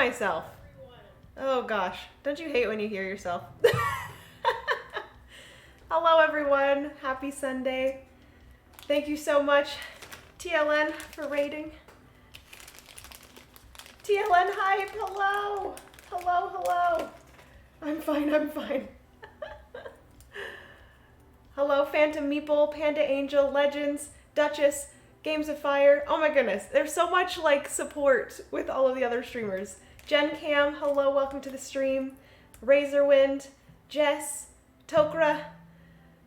myself. Oh gosh, don't you hate when you hear yourself? Hello everyone, happy Sunday. Thank you so much, TLN, for raiding. TLN hype, hello. Hello, hello. I'm fine, I'm fine. Hello, Phantom Meeple, Panda Angel, Legends, Duchess, Games of Fire. Oh my goodness, there's so much like support with all of the other streamers. Jen Cam, hello, welcome to the stream. Razorwind, Jess, Tokra,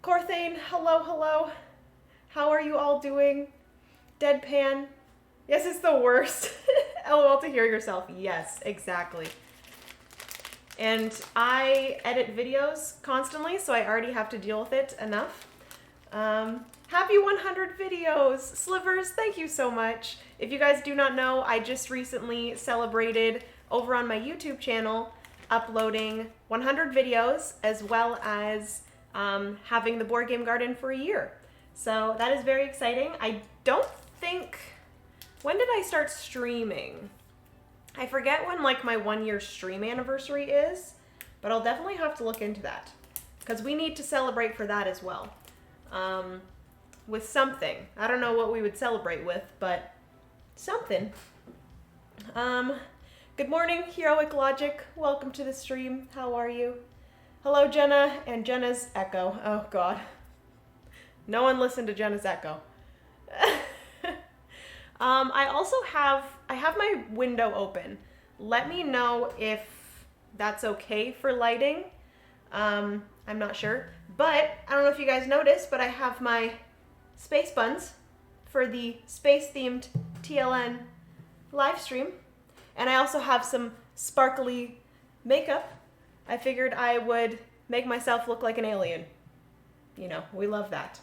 Corthane, hello, hello. How are you all doing? Deadpan, yes, it's the worst. LOL to hear yourself. Yes, exactly. And I edit videos constantly, so I already have to deal with it enough. Happy 100 videos! Slivers, thank you so much. If you guys do not know, I just recently celebrated over on my YouTube channel uploading 100 videos as well as having the board game garden for a year. So that is very exciting. I don't think, when did I start streaming? I forget when like my 1-year stream anniversary is, but I'll definitely have to look into that because we need to celebrate for that as well. With something. I don't know what we would celebrate with, but something. Good morning, Heroic Logic. Welcome to the stream. How are you? Hello, Jenna and Jenna's echo. Oh God. No one listened to Jenna's echo. I also have my window open. Let me know if that's okay for lighting. I'm not sure, but I don't know if you guys noticed, but I have my space buns for the space-themed TLN live stream, and I also have some sparkly makeup. I figured I would make myself look like an alien. You know, we love that.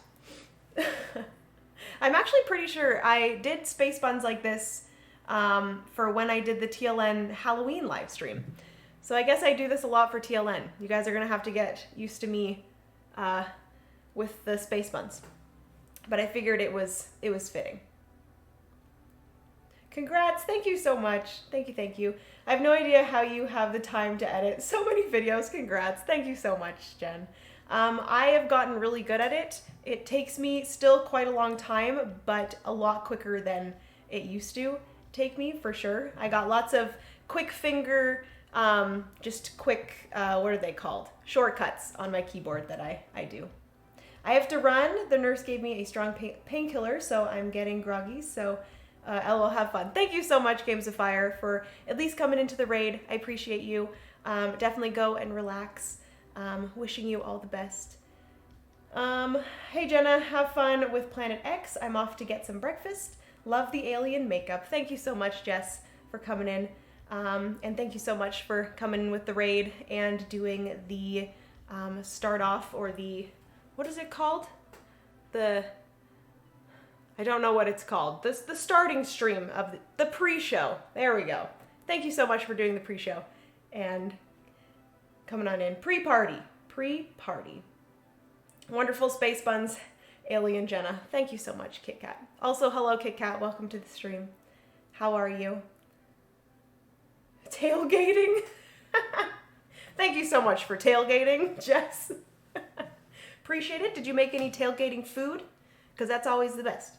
I'm actually pretty sure I did space buns like this for when I did the TLN Halloween live stream. So I guess I do this a lot for TLN. You guys are gonna have to get used to me with the space buns. But I figured it was fitting. Congrats, thank you so much. Thank you, thank you. I have no idea how you have the time to edit so many videos. Congrats, thank you so much, Jen. I have gotten really good at it. It takes me still quite a long time, but a lot quicker than it used to take me, for sure. I got lots of quick finger, just quick, what are they called? Shortcuts on my keyboard that I do. I have to run. The nurse gave me a strong painkiller, so I'm getting groggy, so LOL, have fun. Thank you so much, Games of Fire, for at least coming into the raid. I appreciate you. Definitely go and relax. Wishing you all the best. Hey Jenna, have fun with Planet X. I'm off to get some breakfast. Love the alien makeup. Thank you so much, Jess, for coming in. And thank you so much for coming in with the raid and doing the start off, or the, what is it called? I don't know what it's called. The starting stream of the pre-show. There we go. Thank you so much for doing the pre-show and coming on in. Pre-party. Wonderful space buns, Alien Jenna. Thank you so much, Kit Kat. Also, hello, Kit Kat. Welcome to the stream. How are you? Tailgating? Thank you so much for tailgating, Jess. Appreciate it. Did you make any tailgating food? Because that's always the best.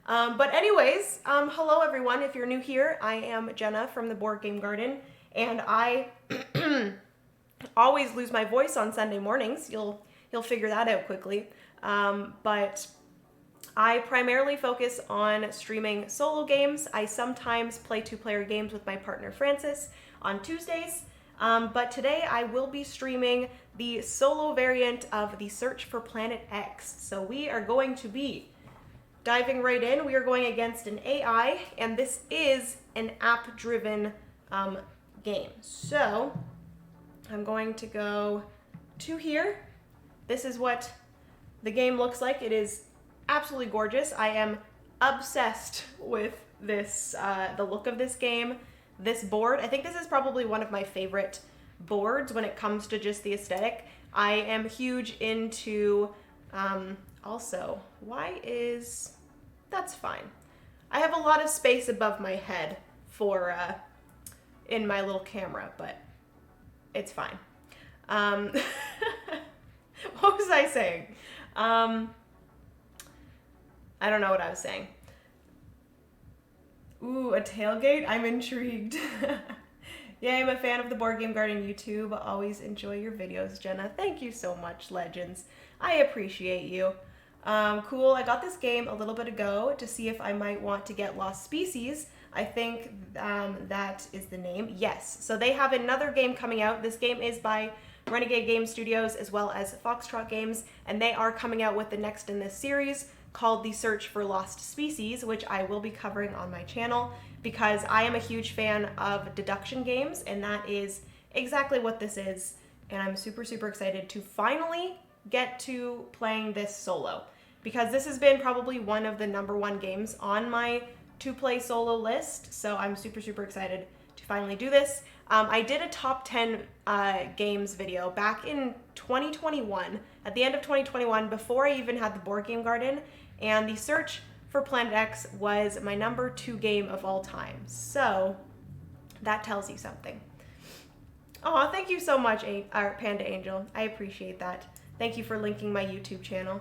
But anyways, hello everyone. If you're new here, I am Jenna from the Board Game Garden, and I always lose my voice on Sunday mornings. You'll figure that out quickly. But I primarily focus on streaming solo games. I sometimes play 2-player games with my partner Francis on Tuesdays. But today I will be streaming the solo variant of the Search for Planet X. So we are going to be diving right in. We are going against an AI, and this is an app-driven game. So I'm going to go to here. This is what the game looks like. It is absolutely gorgeous. I am obsessed with this, the look of this game, this board. I think this is probably one of my favorite boards when it comes to just the aesthetic. I am huge into, also, that's fine. I have a lot of space above my head for, in my little camera, but it's fine. What was I saying? I don't know what I was saying. Ooh, a tailgate? I'm intrigued. Yeah, I'm a fan of the Board Game Garden YouTube. Always enjoy your videos, Jenna. Thank you so much, Legends. I appreciate you. Cool, I got this game a little bit ago to see if I might want to get Lost Species. I think that is the name. Yes, so they have another game coming out. This game is by Renegade Game Studios as well as Foxtrot Games, and they are coming out with the next in this series called The Search for Lost Species, which I will be covering on my channel because I am a huge fan of deduction games, and that is exactly what this is, and I'm super, super excited to finally get to playing this solo because this has been probably one of the #1 games on my to play solo list, so I'm super, super excited to finally do this. I did a top 10 games video back in 2021, at the end of 2021, before I even had the Board Game Garden, and The Search for Planet X was my #2 game of all time. So that tells you something. Oh, thank you so much, Panda Angel. I appreciate that. Thank you for linking my YouTube channel.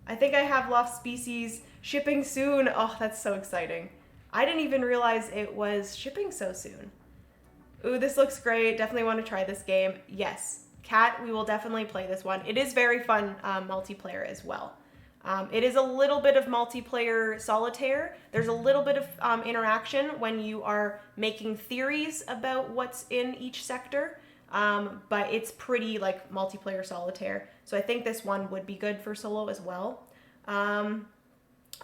I think I have Lost Species shipping soon. Oh, that's so exciting. I didn't even realize it was shipping so soon. Ooh, this looks great. Definitely want to try this game. Yes, Kat, we will definitely play this one. It is very fun multiplayer as well. It is a little bit of multiplayer solitaire. There's a little bit of interaction when you are making theories about what's in each sector, but it's pretty like multiplayer solitaire. So I think this one would be good for solo as well.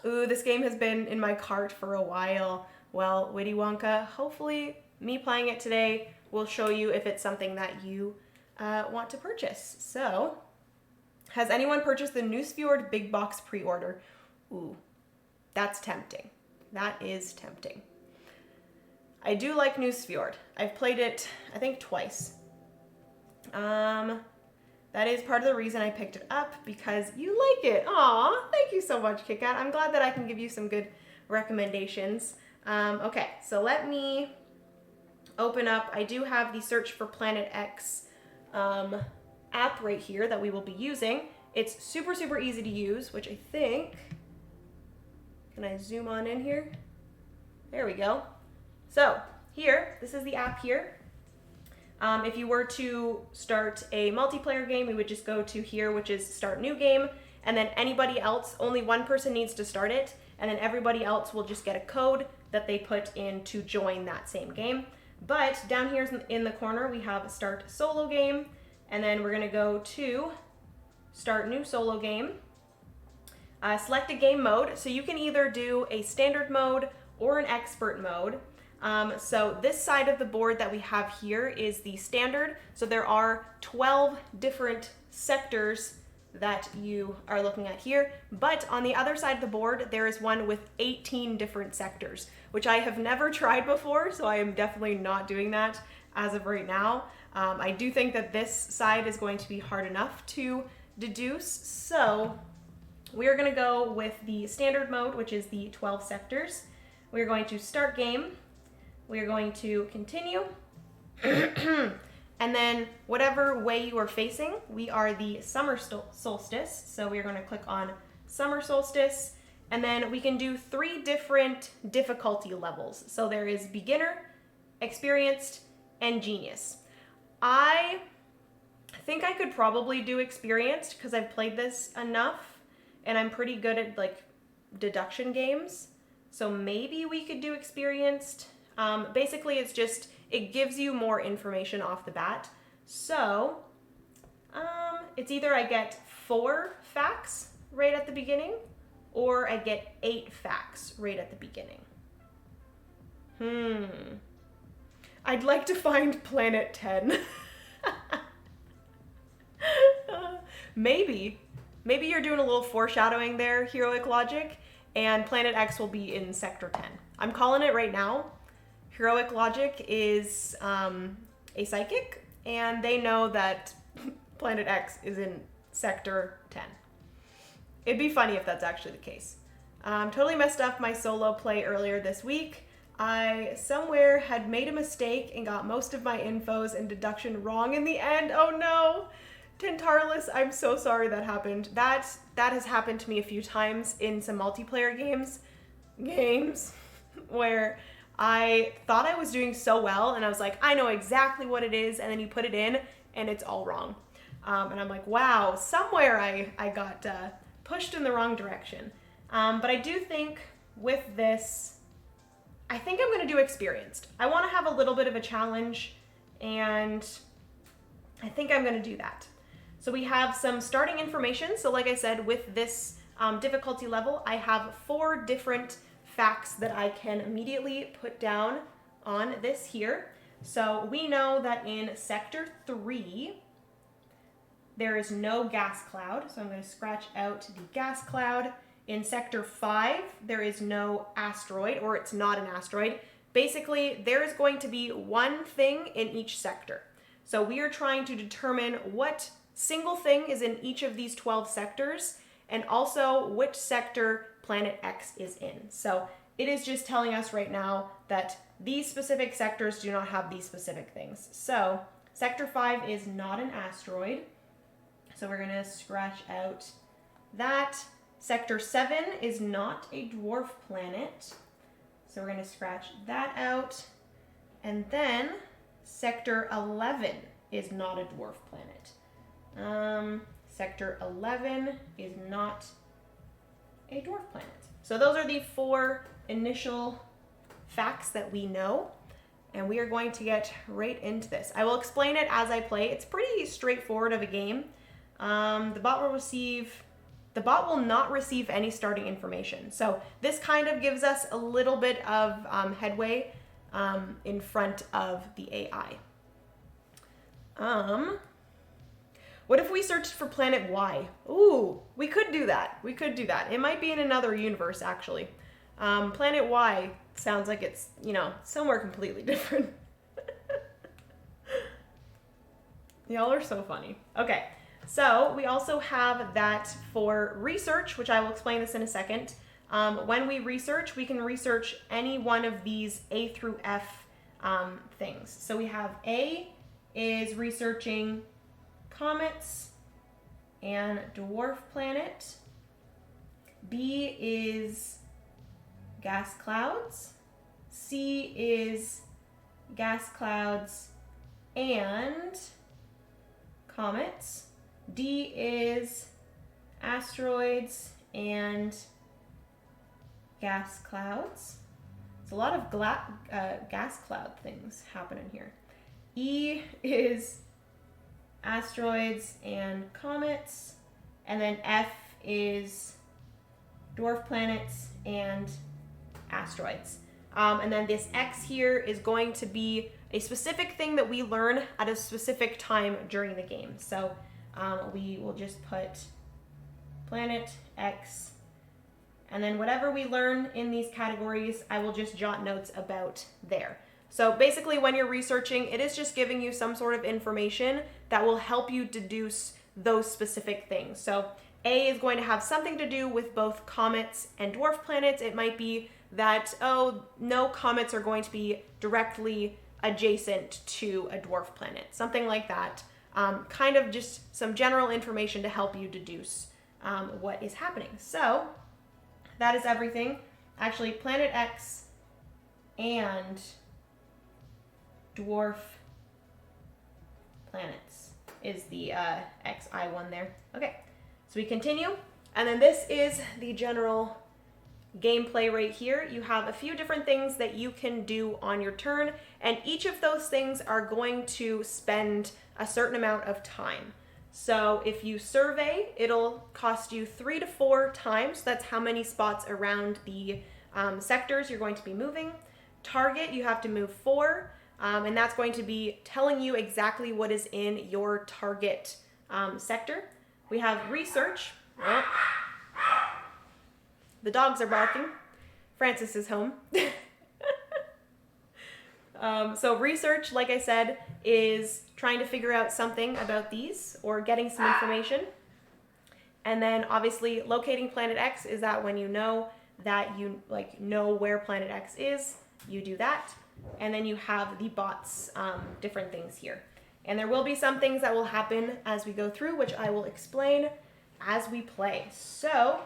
Ooh, this game has been in my cart for a while. Well, Witty Wonka, hopefully me playing it today will show you if it's something that you want to purchase. So, has anyone purchased the Newsfjord Big Box pre-order? Ooh, that's tempting. That is tempting. I do like Newsfjord. I've played it, I think, twice. That is part of the reason I picked it up, because you like it. Aw, thank you so much, KitKat. I'm glad that I can give you some good recommendations. Okay, so let me open up. I do have the Search for Planet X app right here that we will be using. It's super, super easy to use, which I think, can I zoom on in here? There we go. So here, this is the app here. If you were to start a multiplayer game, we would just go to here, which is Start New Game, and then anybody else, only one person needs to start it, and then everybody else will just get a code that they put in to join that same game. But down here in the corner, we have Start Solo Game, and then we're gonna go to Start New Solo Game. Select a game mode, so you can either do a standard mode or an expert mode. So this side of the board that we have here is the standard. So there are 12 different sectors that you are looking at here. But on the other side of the board, there is one with 18 different sectors, which I have never tried before. So I am definitely not doing that as of right now. I do think that this side is going to be hard enough to deduce. So we're going to go with the standard mode, which is the 12 sectors. We're going to start game. We're going to continue. And then whatever way you are facing, we are the summer solstice. So we're going to click on summer solstice. And then we can do 3 different difficulty levels. So there is beginner, experienced, and genius. I think I could probably do experienced because I've played this enough and I'm pretty good at like deduction games. So maybe we could do experienced. Basically it's just, it gives you more information off the bat. So it's either I get 4 facts right at the beginning or I get 8 facts right at the beginning. I'd like to find Planet 10. Maybe you're doing a little foreshadowing there, Heroic Logic, and Planet X will be in Sector 10. I'm calling it right now. Heroic Logic is a psychic, and they know that Planet X is in Sector 10. It'd be funny if that's actually the case. Totally messed up my solo play earlier this week. I somewhere had made a mistake and got most of my infos and deduction wrong in the end. Oh no! Tintarless, I'm so sorry that happened. That has happened to me a few times in some multiplayer games where I thought I was doing so well and I was like, I know exactly what it is, and then you put it in and it's all wrong. And I'm like, wow, somewhere I got pushed in the wrong direction. But I do think with this, I think I'm going to do experienced. I want to have a little bit of a challenge, and I think I'm going to do that. So we have some starting information. So like I said, with this difficulty level, I have 4 different facts that I can immediately put down on this here. So we know that in Sector 3, there is no gas cloud. So I'm going to scratch out the gas cloud. In Sector 5, there is no asteroid, or it's not an asteroid. Basically, there is going to be one thing in each sector. So we are trying to determine what single thing is in each of these 12 sectors, and also which sector Planet X is in. So it is just telling us right now that these specific sectors do not have these specific things. So Sector 5 is not an asteroid. So we're going to scratch out that. Sector 7 is not a dwarf planet. So we're going to scratch that out. And then Sector 11 is not a dwarf planet. Sector 11 is not a dwarf planet. So those are the 4 initial facts that we know, and we are going to get right into this. I will explain it as I play. It's pretty straightforward of a game. The bot will not receive any starting information. So this kind of gives us a little bit of headway in front of the AI. What if we searched for Planet Y? Ooh, we could do that. It might be in another universe, actually. Planet Y sounds like it's, somewhere completely different. Y'all are so funny. Okay, so we also have that for research, which I will explain this in a second. When we research, we can research any one of these A through F things. So we have A is researching comets and dwarf planet. B is gas clouds. C is gas clouds and comets. D is asteroids and gas clouds. There's a lot of gas cloud things happening here. E is asteroids and comets, and then F is dwarf planets and asteroids. And then this X here is going to be a specific thing that we learn at a specific time during the game. So we will just put Planet X, and then whatever we learn in these categories, I will just jot notes about there. So basically when you're researching, it is just giving you some sort of information that will help you deduce those specific things. So A is going to have something to do with both comets and dwarf planets. It might be that, oh, no comets are going to be directly adjacent to a dwarf planet. Something like that. Kind of just some general information to help you deduce what is happening. So that is everything. Actually, Planet X and dwarf planets is the XI one there. Okay, so we continue. And then this is the general gameplay right here. You have a few different things that you can do on your turn, and each of those things are going to spend a certain amount of time. So if you survey, it'll cost you 3 to 4 times. That's how many spots around the sectors you're going to be moving. Target, you have to move 4, and that's going to be telling you exactly what is in your target sector. We have research. Oh. The dogs are barking. Francis is home. So research, like I said, is trying to figure out something about these or getting some information. And then obviously locating Planet X is that when you know that you know where Planet X is. you do that. And then you have the bots, different things here. And there will be some things that will happen as we go through, which I will explain as we play. So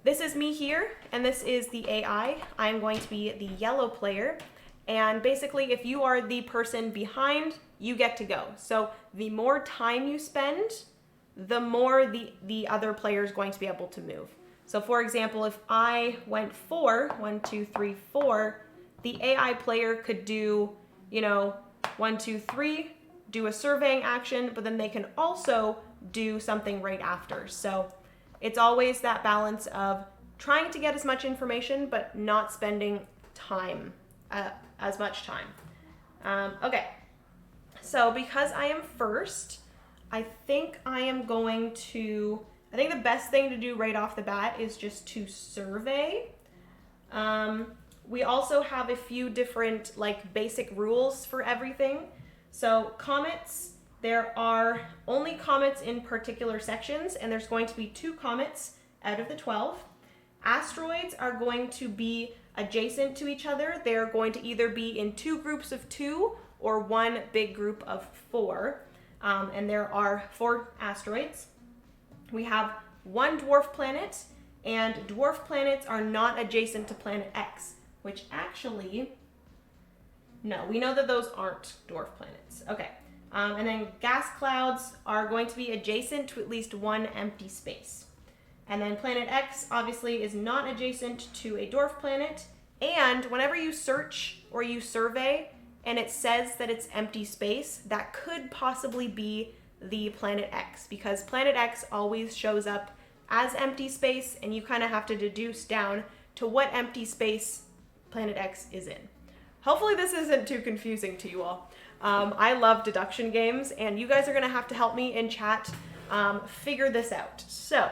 this is me here, and this is the AI. I'm going to be the yellow player. And basically, if you are the person behind, you get to go. So the more time you spend, the more the other player is going to be able to move. So for example, if I went 4, 1, 2, 3, 4, the AI player could do, 1, 2, 3, do a surveying action, but then they can also do something right after. So it's always that balance of trying to get as much information, but not spending time, as much time. Okay, so because I am first, I think the best thing to do right off the bat is just to survey. We also have a few different basic rules for everything. So comets, there are only comets in particular sections, and there's going to be 2 comets out of the 12. Asteroids are going to be adjacent to each other. They're going to either be in 2 groups of 2 or 1 big group of 4. And there are 4 asteroids. We have 1 dwarf planet, and dwarf planets are not adjacent to planet X, which actually, no, we know that those aren't dwarf planets. Okay. And then gas clouds are going to be adjacent to at least 1 empty space. And then planet X obviously is not adjacent to a dwarf planet. And whenever you search or you survey and it says that it's empty space, that could possibly be the planet X, because planet X always shows up as empty space, and you kind of have to deduce down to what empty space planet X is in. Hopefully this isn't too confusing to you all. I love deduction games, and you guys are going to have to help me in chat figure this out. So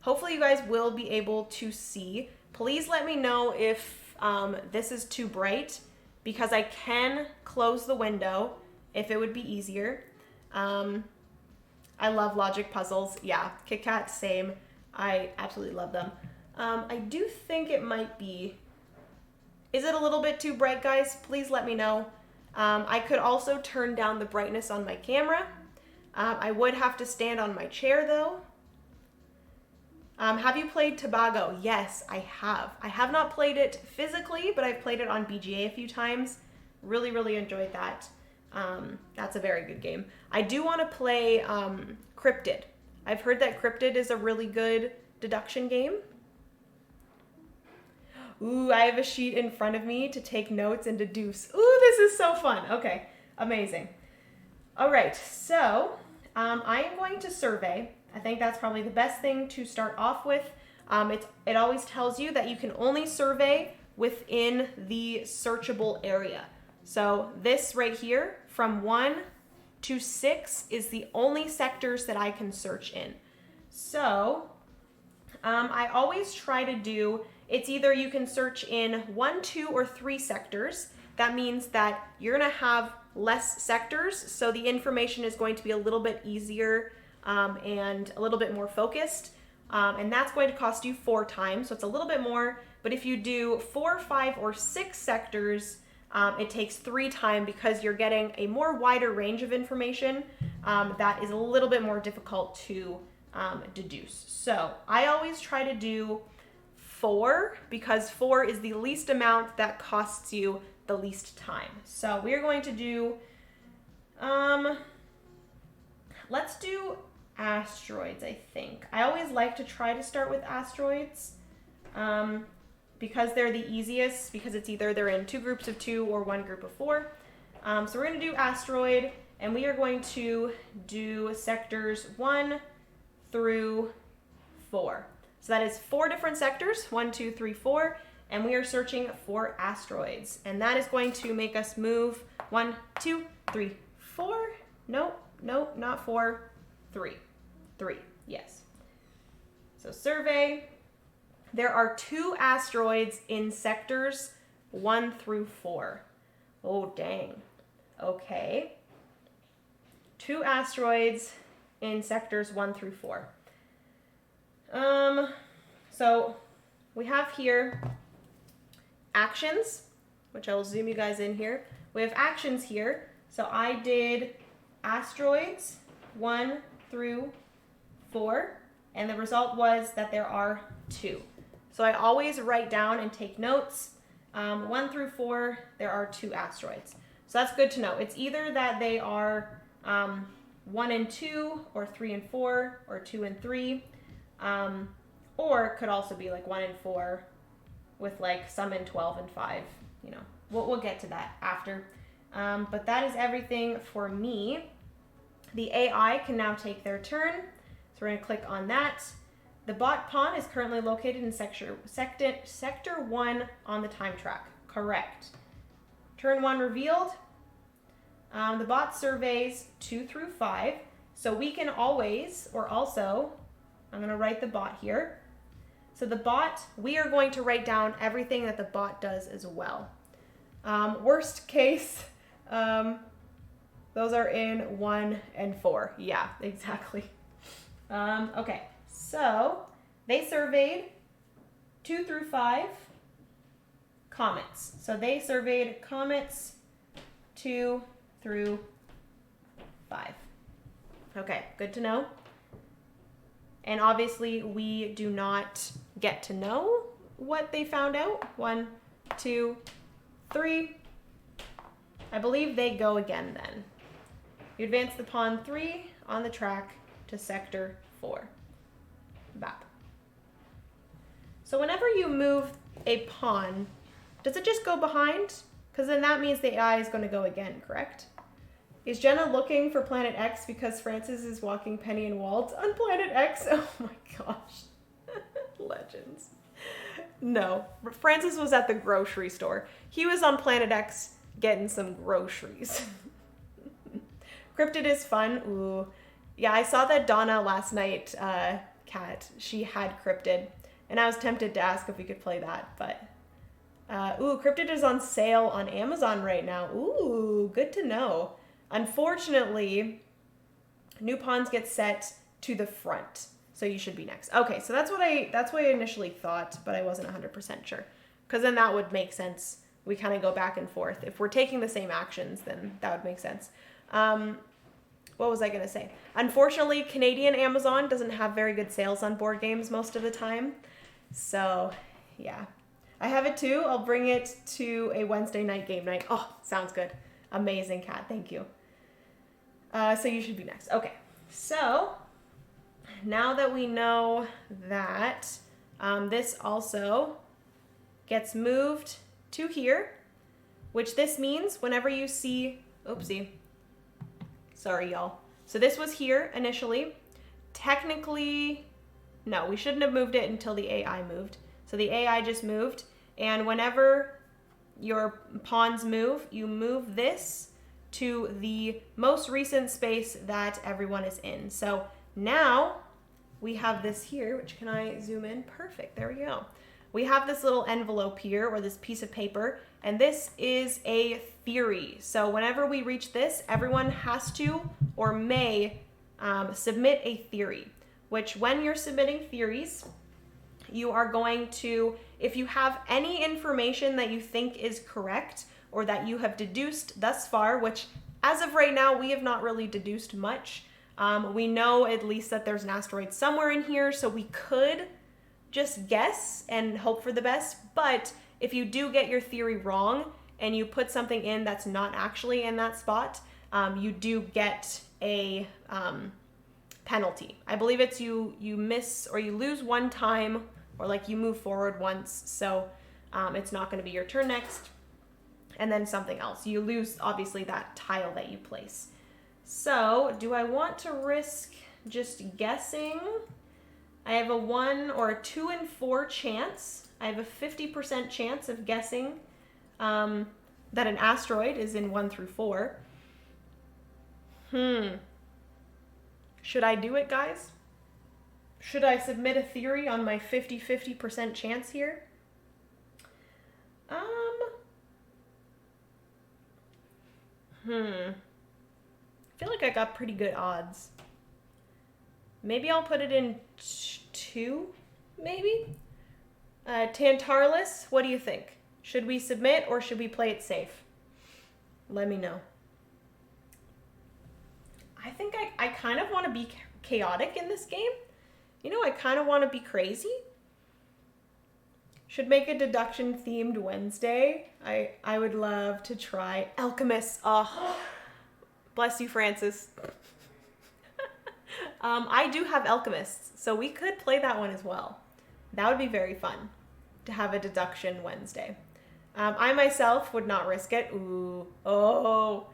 hopefully you guys will be able to see. Please let me know if this is too bright, because I can close the window if it would be easier. I love logic puzzles. Yeah, Kit Kat, same. I absolutely love them. I do think it might be... Is it a little bit too bright, guys? Please let me know. I could also turn down the brightness on my camera. I would have to stand on my chair, though. Have you played Tobago? Yes, I have. I have not played it physically, but I've played it on BGA a few times. Really, really enjoyed that. That's a very good game. I do want to play Cryptid. I've heard that Cryptid is a really good deduction game. Ooh, I have a sheet in front of me to take notes and deduce. Ooh, this is so fun. Okay, amazing. All right, so I am going to survey. I think that's probably the best thing to start off with. It always tells you that you can only survey within the searchable area. So this right here, from 1 to 6, is the only sectors that I can search in. So I always try to do, it's either you can search in 1, 2, or 3 sectors. That means that you're going to have less sectors, so the information is going to be a little bit easier and a little bit more focused. And that's going to cost you 4 times, so it's a little bit more. But if you do 4, 5, or 6 sectors, it takes 3 times, because you're getting a more wider range of information that is a little bit more difficult to deduce. So I always try to do 4, because 4 is the least amount that costs you the least time. So we're going to do, let's do asteroids, I think. I always like to try to start with asteroids because they're the easiest, because it's either they're in 2 groups of 2 or 1 group of 4. So we're going to do asteroid, and we are going to do sectors 1 through 4. So that is 4 different sectors, 1, 2, 3, 4, and we are searching for asteroids. And that is going to make us move 1, 2, 3, 4. Nope, nope, not 4, 3. 3, yes. So survey. There are 2 asteroids in sectors 1 through 4. Oh, dang. Okay. 2 asteroids in sectors 1 through 4. So we have here actions, which I will zoom you guys in here. We have actions here. So I did asteroids 1 through 4, and the result was that there are 2. So I always write down and take notes. 1 through 4, there are 2 asteroids. So that's good to know. It's either that they are 1 and 2, or 3 and 4, or 2 and 3, or it could also be like 1 and 4 with like some in 12 and 5. You know, we'll get to that after. But that is everything for me. The AI can now take their turn. So we're going to click on that. The bot pawn is currently located in sector 1 on the time track. Correct. Turn 1 revealed. The bot surveys 2 through 5. So we can always, or also, I'm going to write the bot here. So the bot, we are going to write down everything that the bot does as well. Worst case, those are in 1 and 4. Yeah, exactly. Okay, so they surveyed 2 through 5 comets. So they surveyed comets 2 through 5. Okay, good to know. And obviously we do not get to know what they found out. 1, 2, 3. I believe they go again then. You advance the pawn 3 on the track to sector 4. Bap. So whenever you move a pawn, does it just go behind? Because then that means the AI is going to go again, correct? Is Jenna looking for Planet X because Francis is walking Penny and Walt on Planet X? Oh my gosh. Legends. No, Francis was at the grocery store. He was on Planet X getting some groceries. Cryptid is fun. Ooh. Yeah, I saw that Donna last night, Kat, she had Cryptid. And I was tempted to ask if we could play that, but... ooh, Cryptid is on sale on Amazon right now. Ooh, good to know. Unfortunately, new pawns get set to the front, so you should be next. Okay, so that's what I initially thought, but I wasn't 100% sure. Because then that would make sense. We kind of go back and forth. If we're taking the same actions, then that would make sense. What was I going to say? Unfortunately, Canadian Amazon doesn't have very good sales on board games most of the time. So, yeah. I have it too. I'll bring it to a Wednesday night game night. Oh, sounds good. Amazing, Kat. Thank you. So you should be next. Okay. So, now that we know that this also gets moved to here, which this means whenever you see... Oopsie. Sorry, y'all. So this was here initially. Technically, no, we shouldn't have moved it until the AI moved. So the AI just moved, and whenever your pawns move, you move this to the most recent space that everyone is in. So now we have this here, which can I zoom in? Perfect, there we go. We have this little envelope here, or this piece of paper, and this is a theory. So whenever we reach this, everyone has to or may submit a theory, which when you're submitting theories, you are going to, if you have any information that you think is correct or that you have deduced thus far, which as of right now, we have not really deduced much. We know at least that there's an asteroid somewhere in here, so we could just guess and hope for the best. But if you do get your theory wrong and you put something in that's not actually in that spot, you do get a penalty. I believe it's you miss or you lose one time, or like you move forward once, so it's not going to be your turn next, and then something else. You lose, obviously, that tile that you place. So, do I want to risk just guessing? I have a 1 or a 2 in 4 chance. I have a 50% chance of guessing that an asteroid is in 1 through 4. Should I do it, guys? Should I submit a theory on my 50% chance here? I feel like I got pretty good odds. Maybe I'll put it in 2, maybe? Tantarlus, what do you think? Should we submit or should we play it safe? Let me know. I think I kind of want to be chaotic in this game. You know, I kind of want to be crazy. Should make a deduction themed Wednesday. I would love to try Alchemist. Oh, bless you, Francis. I do have Alchemists, so we could play that one as well. That would be very fun to have a deduction Wednesday. I myself would not risk it. Ooh, oh.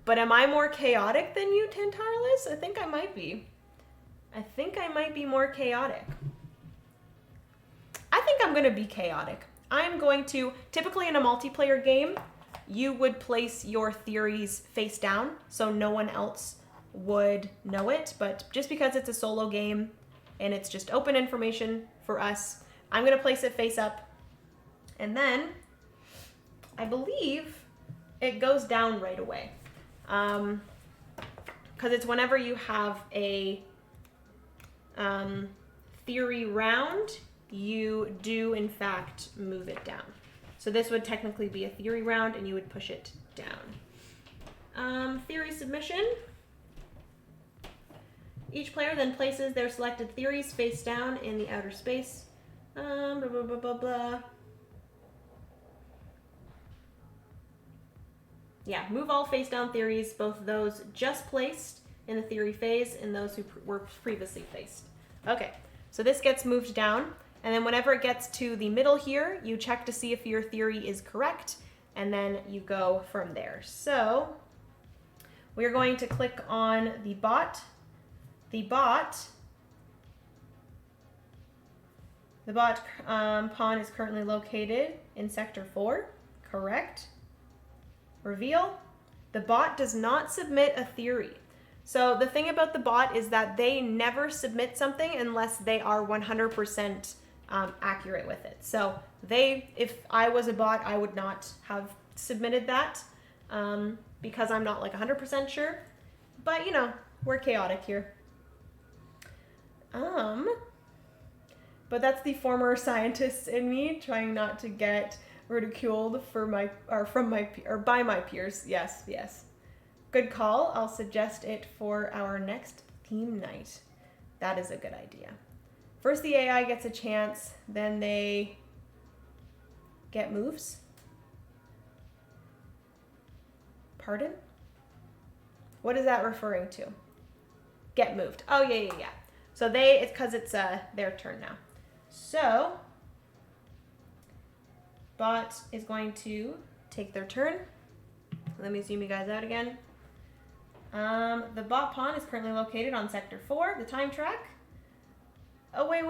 But am I more chaotic than you, Tintarless? I think I might be. I think I might be more chaotic. I think I'm going to be chaotic. I'm going to, typically in a multiplayer game, you would place your theories face down so no one else would know it. But just because it's a solo game and it's just open information for us, I'm going to place it face up. And then I believe it goes down right away. Because it's whenever you have a theory round, you do in fact move it down. So this would technically be a theory round and you would push it down. Theory submission. Each player then places their selected theories face down in the outer space. Blah, blah, blah, blah, blah. Yeah, move all face down theories, both those just placed in the theory phase and those who were previously placed. Okay, so this gets moved down. And then whenever it gets to the middle here, you check to see if your theory is correct, and then you go from there. So we're going to click on the bot. The bot pawn is currently located in sector 4, correct? Reveal. The bot does not submit a theory. So the thing about the bot is that they never submit something unless they are 100% accurate with it. So if I was a bot, I would not have submitted that because I'm not like 100% sure. But you know, we're chaotic here. But that's the former scientist in me trying not to get ridiculed by my peers. Yes, yes. Good call. I'll suggest it for our next theme night. That is a good idea. First the AI gets a chance, then they get moves. Pardon? What is that referring to? Get moved. Oh, yeah. So it's because it's their turn now. So bot is going to take their turn. Let me zoom you guys out again. The bot pawn is currently located on sector 4, the time track. Oh, wait.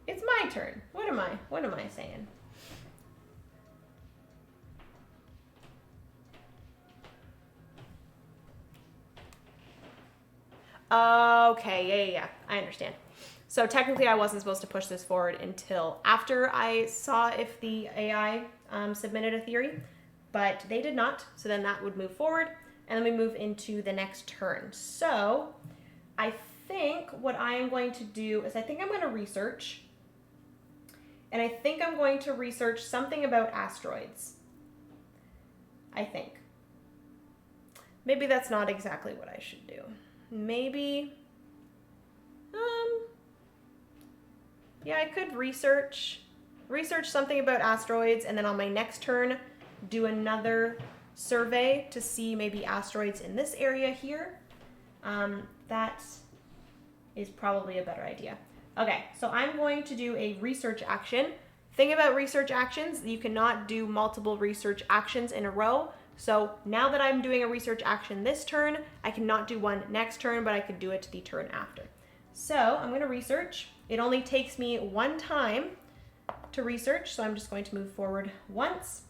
It's my turn. What am I saying? Okay, yeah, I understand. So technically I wasn't supposed to push this forward until after I saw if the AI submitted a theory, but they did not. So then that would move forward and then we move into the next turn. So I think what I am going to do is I think I'm going to research, and I think I'm going to research something about asteroids. I think. Maybe that's not exactly what I should do. Maybe, yeah, I could research something about asteroids, and then on my next turn, do another survey to see maybe asteroids in this area here. That is probably a better idea. Okay, so I'm going to do a research action. Thing about research actions, you cannot do multiple research actions in a row. So now that I'm doing a research action this turn, I cannot do one next turn, but I could do it the turn after. So I'm going to research. It only takes me one time to research, so I'm just going to move forward once.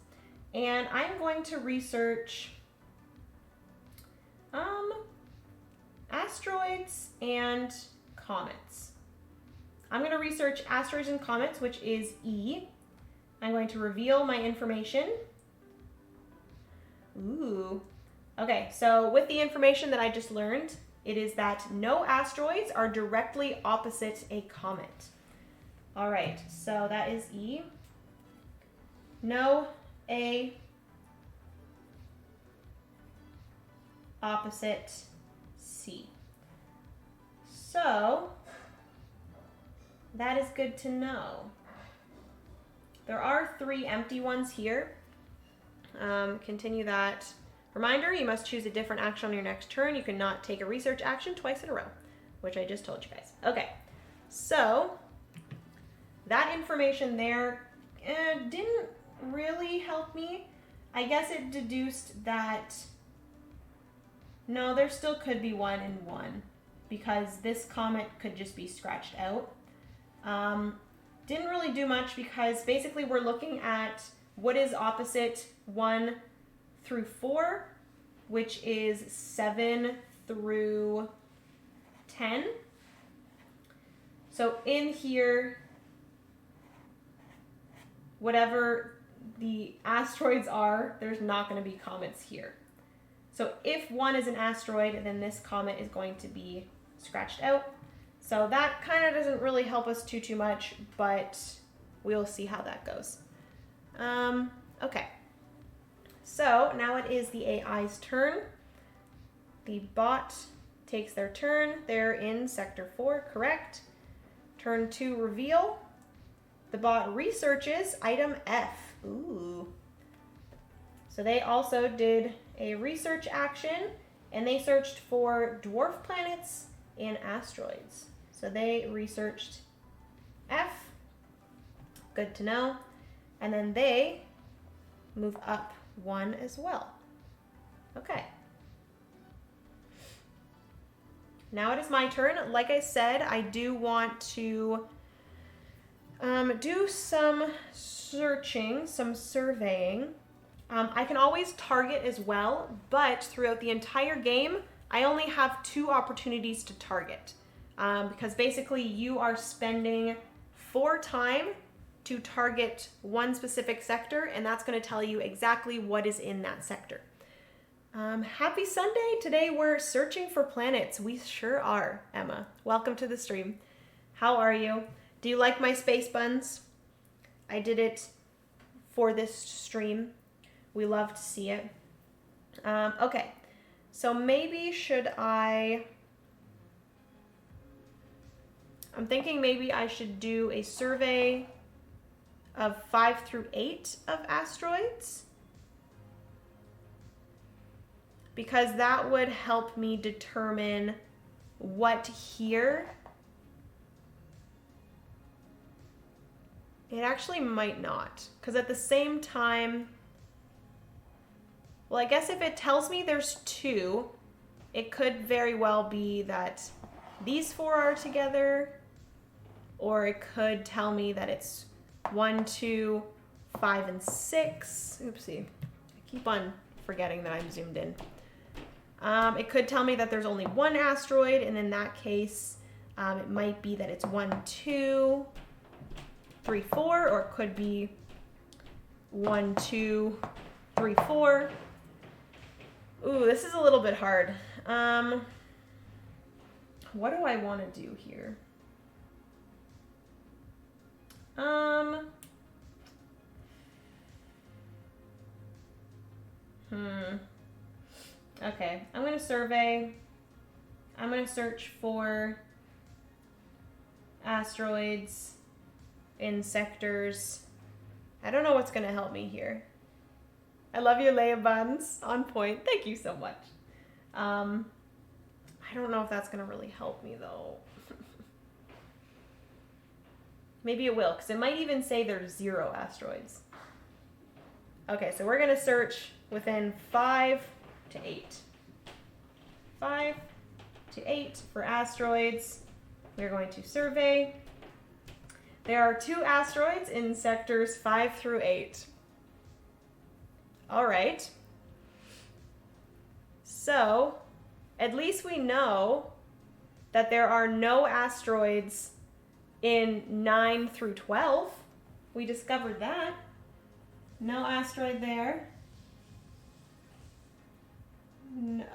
And I'm going to research asteroids and comets. I'm going to research asteroids and comets, which is E. I'm going to reveal my information. Ooh. Okay, so with the information that I just learned, it is that no asteroids are directly opposite a comet. All right, so that is E. No, A, opposite C. So that is good to know. There are 3 empty ones here. Continue that. Reminder, you must choose a different action on your next turn. You cannot take a research action twice in a row, which I just told you guys. Okay, so that information there didn't really help me. I guess it deduced that, no, there still could be 1 and 1 because this comet could just be scratched out. Didn't really do much because basically we're looking at what is opposite 1 through 4, which is 7 through 10. So in here, whatever the asteroids are, there's not going to be comets here. So if 1 is an asteroid, then this comet is going to be scratched out. So that kind of doesn't really help us too much, but we'll see how that goes. Okay. So now it is the AI's turn. The bot takes their turn. They're in sector 4, correct. Turn 2, reveal. The bot researches item F. Ooh. So they also did a research action, and they searched for dwarf planets and asteroids. So they researched F. Good to know. And then they move up 1 as well. Okay. Now it is my turn. Like I said, I do want to do some searching, some surveying. I can always target as well, but throughout the entire game, I only have 2 opportunities to target. Because basically you are spending 4 time to target 1 specific sector, and that's going to tell you exactly what is in that sector. Happy Sunday. Today we're searching for planets. We sure are, Emma. Welcome to the stream. How are you? Do you like my space buns? I did it for this stream. We love to see it. Okay, so maybe I'm thinking maybe I should do a survey of 5 through 8 of asteroids, because that would help me determine what here. It actually might not, because at the same time, well, I guess if it tells me there's 2, it could very well be that these 4 are together, or it could tell me that it's 1, 2, 5, and 6. Oopsie. I keep on forgetting that I'm zoomed in. It could tell me that there's only 1 asteroid, and in that case, it might be that it's 1, 2, 3, 4, or it could be 1, 2, 3, 4. Ooh, this is a little bit hard. What do I want to do here? Okay, I'm going to survey. I'm going to search for asteroids in sectors. I don't know what's going to help me here. I love your Leia buns. On point. Thank you so much. I don't know if that's going to really help me, though. Maybe it will, because it might even say there's 0 asteroids. Okay, so we're going to search within 5 to 8. 5 to 8 for asteroids. We're going to survey. There are 2 asteroids in sectors 5 through 8. All right. So, at least we know that there are no asteroids in 9 through 12. We discovered that. No asteroid there.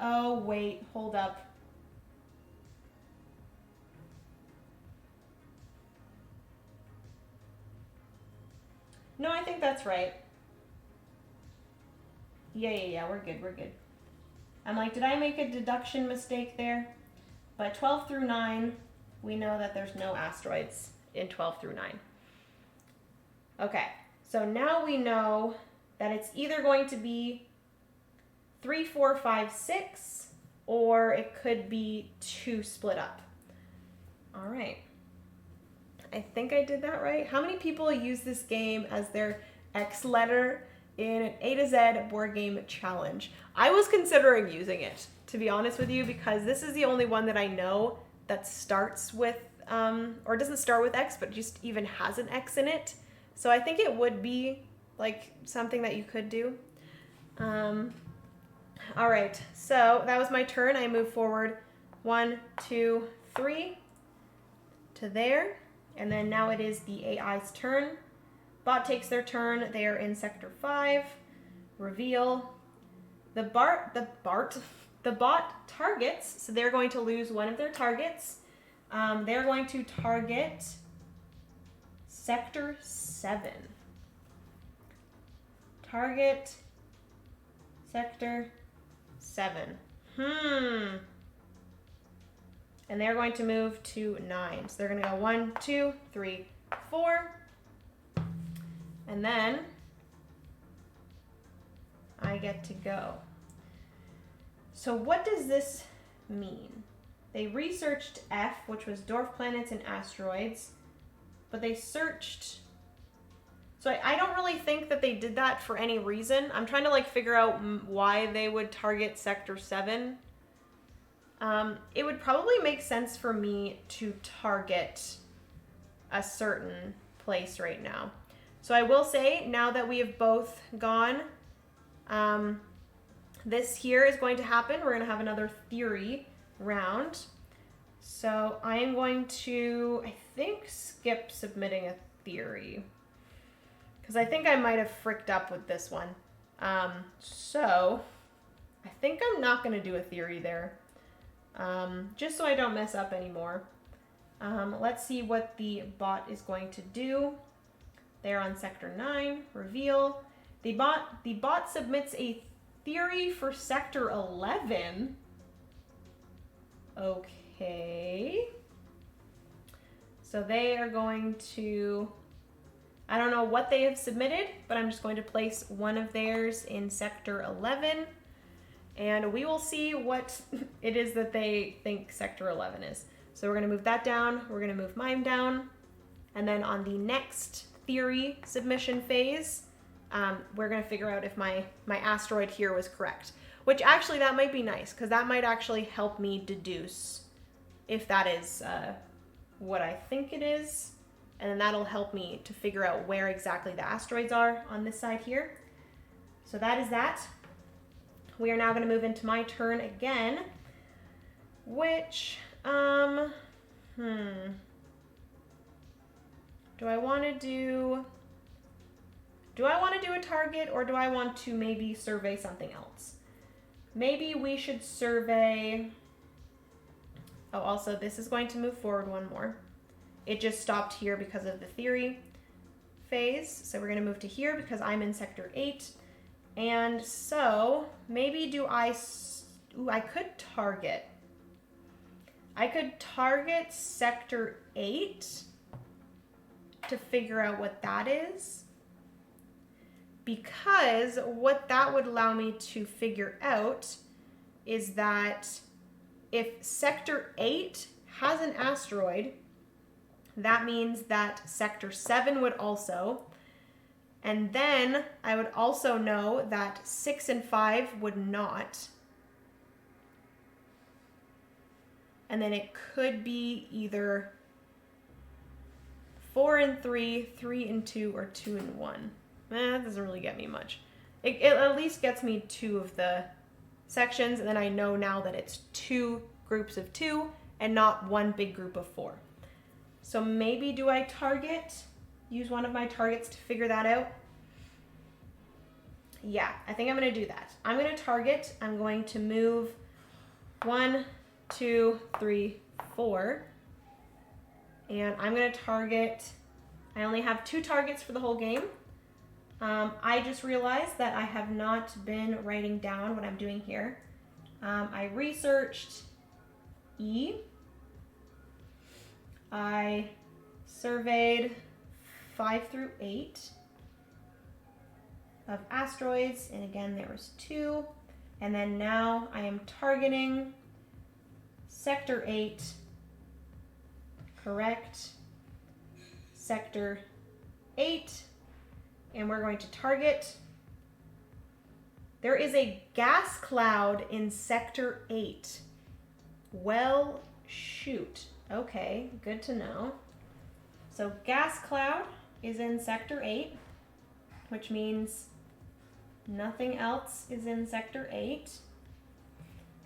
Oh, wait, hold up. No, I think that's right. Yeah, we're good, we're good. I'm like, did I make a deduction mistake there? But 12 through 9, we know that there's no asteroids in 12 through 9. Okay, so now we know that it's either going to be 3, 4, 5, 6, or it could be 2 split up. All right. I think I did that right. How many people use this game as their X letter in an A to Z board game challenge? I was considering using it, to be honest with you, because this is the only one that I know that starts with, or doesn't start with X, but just even has an X in it. So I think it would be like something that you could do. All right, so that was my turn. I move forward 1, 2, 3 to there. And then now it is the AI's turn. Bot takes their turn. They are in sector 5. Reveal. The bot targets, so they're going to lose one of their targets. They're going to target sector 7. Target sector 7. And they're going to move to 9. So they're going to go 1, 2, 3, 4. And then I get to go. So what does this mean? They researched F, which was dwarf planets and asteroids, but they searched... So I don't really think that they did that for any reason. I'm trying to like figure out why they would target sector 7. It would probably make sense for me to target a certain place right now. So I will say, now that we have both gone, this here is going to happen. We're going to have another theory round. So I am going to, I think, skip submitting a theory, because I think I might have fricked up with this one. So I think I'm not going to do a theory there. Just so I don't mess up anymore. Let's see what the bot is going to do. They're on sector 9, reveal. The bot submits a theory for sector 11. Okay. So they are going to, I don't know what they have submitted, but I'm just going to place one of theirs in sector 11. And we will see what it is that they think sector 11 is. So we're going to move that down. We're going to move mine down. And then on the next theory submission phase, we're going to figure out if my asteroid here was correct. Which actually, that might be nice, because that might actually help me deduce if that is what I think it is. And then that'll help me to figure out where exactly the asteroids are on this side here. So that is that. We are now going to move into my turn again, which, do I want to do a target, or do I want to maybe survey something else? Maybe we should survey, oh, also this is going to move forward one more. It just stopped here because of the theory phase, so we're going to move to here because I'm in sector 8. And so maybe I could target. I could target sector 8 to figure out what that is. Because what that would allow me to figure out is that if sector 8 has an asteroid, that means that sector 7 would also. And then I would also know that 6 and 5 would not. And then it could be either 4 and 3, 3 and 2, or 2 and 1. That doesn't really get me much. It at least gets me 2 of the sections, and then I know now that it's 2 groups of 2 and not 1 big group of 4. So maybe do I use one of my targets to figure that out? Yeah, I think I'm going to do that. I'm going to target. I'm going to move 1, 2, 3, 4. And I'm going to target. I only have 2 targets for the whole game. I just realized that I have not been writing down what I'm doing here. I researched E. I surveyed 5 through 8 of asteroids, and again there was 2. And then now I am targeting Sector 8, correct, Sector 8, and we're going to target. There is a gas cloud in Sector 8. Well, shoot. Okay, good to know. So gas cloud is in Sector 8, which means nothing else is in Sector 8.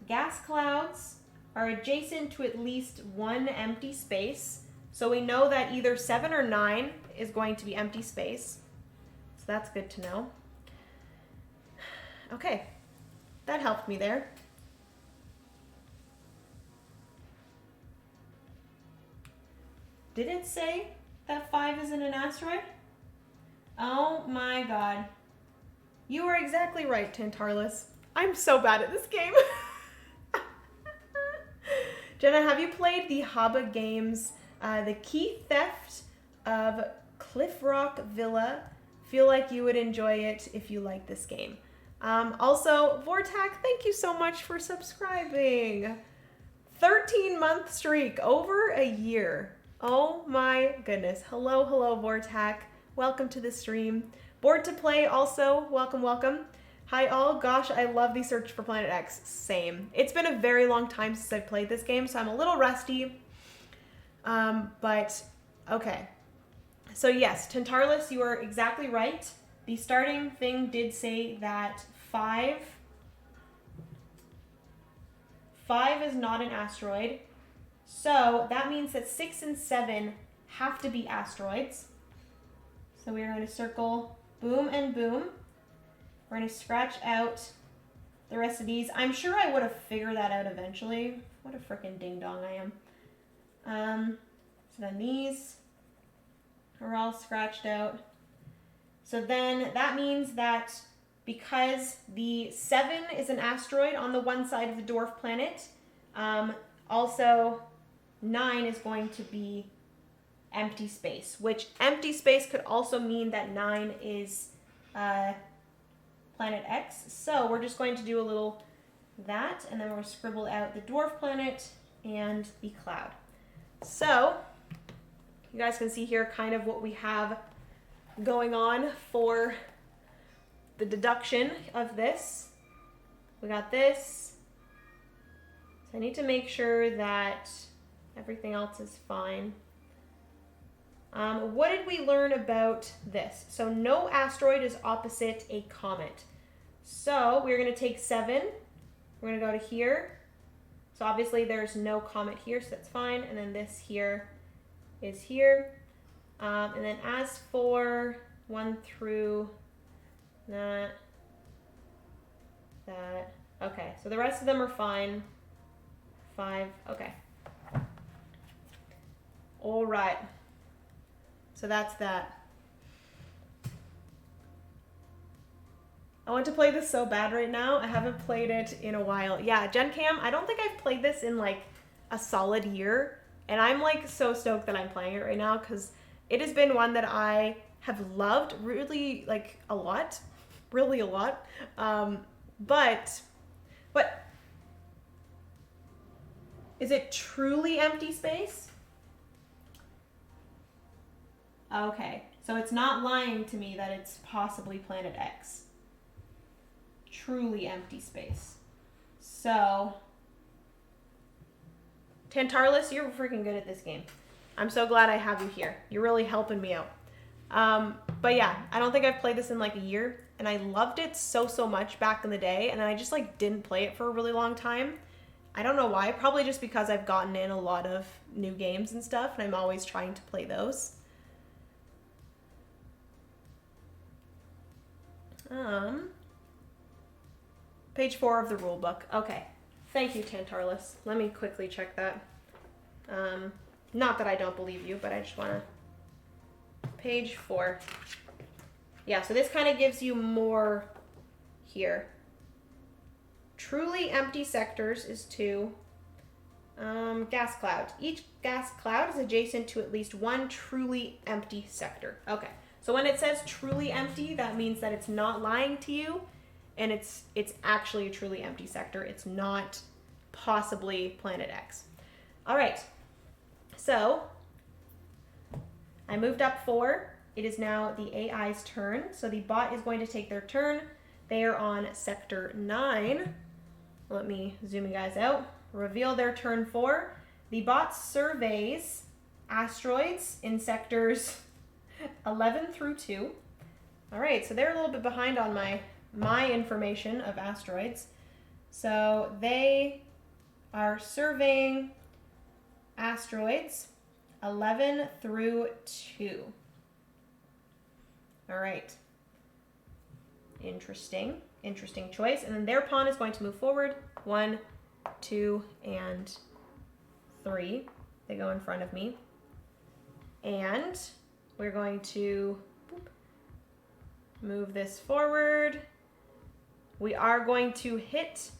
Gas clouds are adjacent to at least one empty space. So we know that either 7 or 9 is going to be empty space. So that's good to know. Okay, that helped me there. Did it say that 5 isn't an asteroid? Oh my god. You are exactly right, Tantarlus. I'm so bad at this game. Jenna, have you played the Haba games, The Key Theft of Cliff Rock Villa? Feel like you would enjoy it if you like this game. Also, Vortak, thank you so much for subscribing. 13-month streak, over a year. Oh my goodness. Hello, hello, Vortak. Welcome to the stream. Bored to play also, welcome, welcome. Hi all, gosh, I love the Search for Planet X. Same. It's been a very long time since I've played this game, so I'm a little rusty. But, okay. So yes, Tantarlus, you are exactly right. The starting thing did say that 5 is not an asteroid. So that means that 6 and 7 have to be asteroids. So we are going to circle boom and boom. We're going to scratch out the rest of these. I'm sure I would have figured that out eventually. What a frickin' ding dong I am. So then these are all scratched out. So then that means that because the 7 is an asteroid on the one side of the dwarf planet, also 9 is going to be empty space, which empty space could also mean that 9 is Planet X. So we're just going to do a little that, and then we'll scribble out the dwarf planet and the cloud. So you guys can see here kind of what we have going on for the deduction of this. We got this. So I need to make sure that everything else is fine. What did we learn about this? So no asteroid is opposite a comet. So we're going to take 7. We're going to go to here. So obviously there's no comet here, so that's fine. And then this here is here. And then as for 1 through that. Okay, so the rest of them are fine. 5, okay. All right. So that's that. I want to play this so bad right now. I haven't played it in a while. Yeah, Gen Cam, I don't think I've played this in like a solid year. And I'm like so stoked that I'm playing it right now because it has been one that I have loved really like a lot. Really a lot. But is it truly empty space? Okay, so it's not lying to me that it's possibly Planet X. Truly empty space. So, Tantarlus, you're freaking good at this game. I'm so glad I have you here. You're really helping me out. But yeah, I don't think I've played this in like a year, and I loved it so much back in the day, and then I just like didn't play it for a really long time. I don't know why, probably just because I've gotten in a lot of new games and stuff, and I'm always trying to play those. Page 4 of the rule book. Okay. Thank you, Tantarlus. Let me quickly check that. Not that I don't believe you, but I just want to... Page 4. Yeah, so this kind of gives you more here. Truly empty sectors is 2. Gas cloud. Each gas cloud is adjacent to at least one truly empty sector. Okay, so when it says truly empty, that means that it's not lying to you, and it's actually a truly empty sector. It's not possibly Planet X. All right, so I moved up 4. It is now the AI's turn, so the bot is going to take their turn. They are on sector 9. Let me zoom you guys out. Reveal their turn 4. The bot surveys asteroids in sectors 11 through 2. All right, so they're a little bit behind on my information of asteroids. So they are surveying asteroids 11 through 2. All right. Interesting choice. And then their pawn is going to move forward. 1, 2, and 3. They go in front of me. And we're going to move this forward. We are going to hit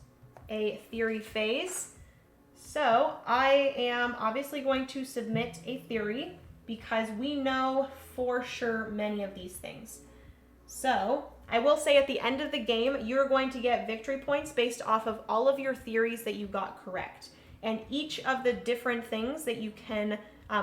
a theory phase. So I am obviously going to submit a theory because we know for sure many of these things. So I will say at the end of the game, you're going to get victory points based off of all of your theories that you got correct. And each of the different things that you can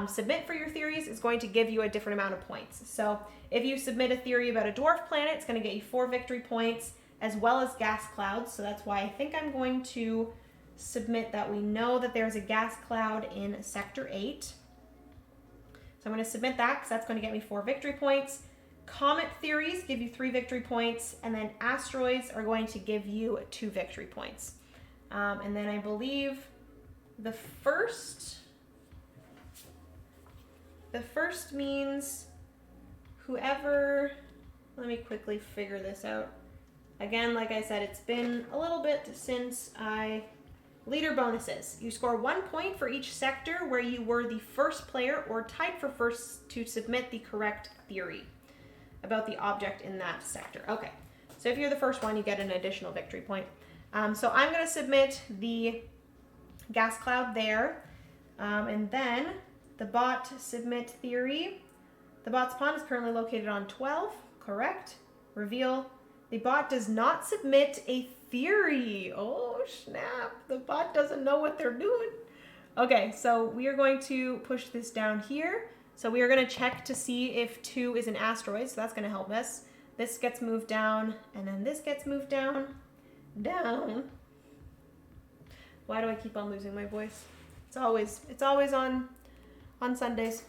submit for your theories is going to give you a different amount of points. So if you submit a theory about a dwarf planet, it's going to get you 4 victory points, as well as gas clouds. So that's why I think I'm going to submit that we know that there's a gas cloud in sector 8. So I'm going to submit that because that's going to get me 4 victory points. Comet theories give you 3 victory points, and then asteroids are going to give you 2 victory points. And then I believe the first means whoever, let me quickly figure this out. Again, like I said, it's been a little bit since leader bonuses. You score 1 point for each sector where you were the first player or tied for first to submit the correct theory about the object in that sector. Okay, so if you're the first one, you get an additional victory point. So I'm going to submit the gas cloud there, and then the bot submit theory. The bot's pawn is currently located on 12, correct. Reveal. The bot does not submit a theory. Oh, snap. The bot doesn't know what they're doing. Okay, so we are going to push this down here. So we are going to check to see if 2 is an asteroid, so that's going to help us. This gets moved down, and then this gets moved down. Why do I keep on losing my voice? It's always on Sundays.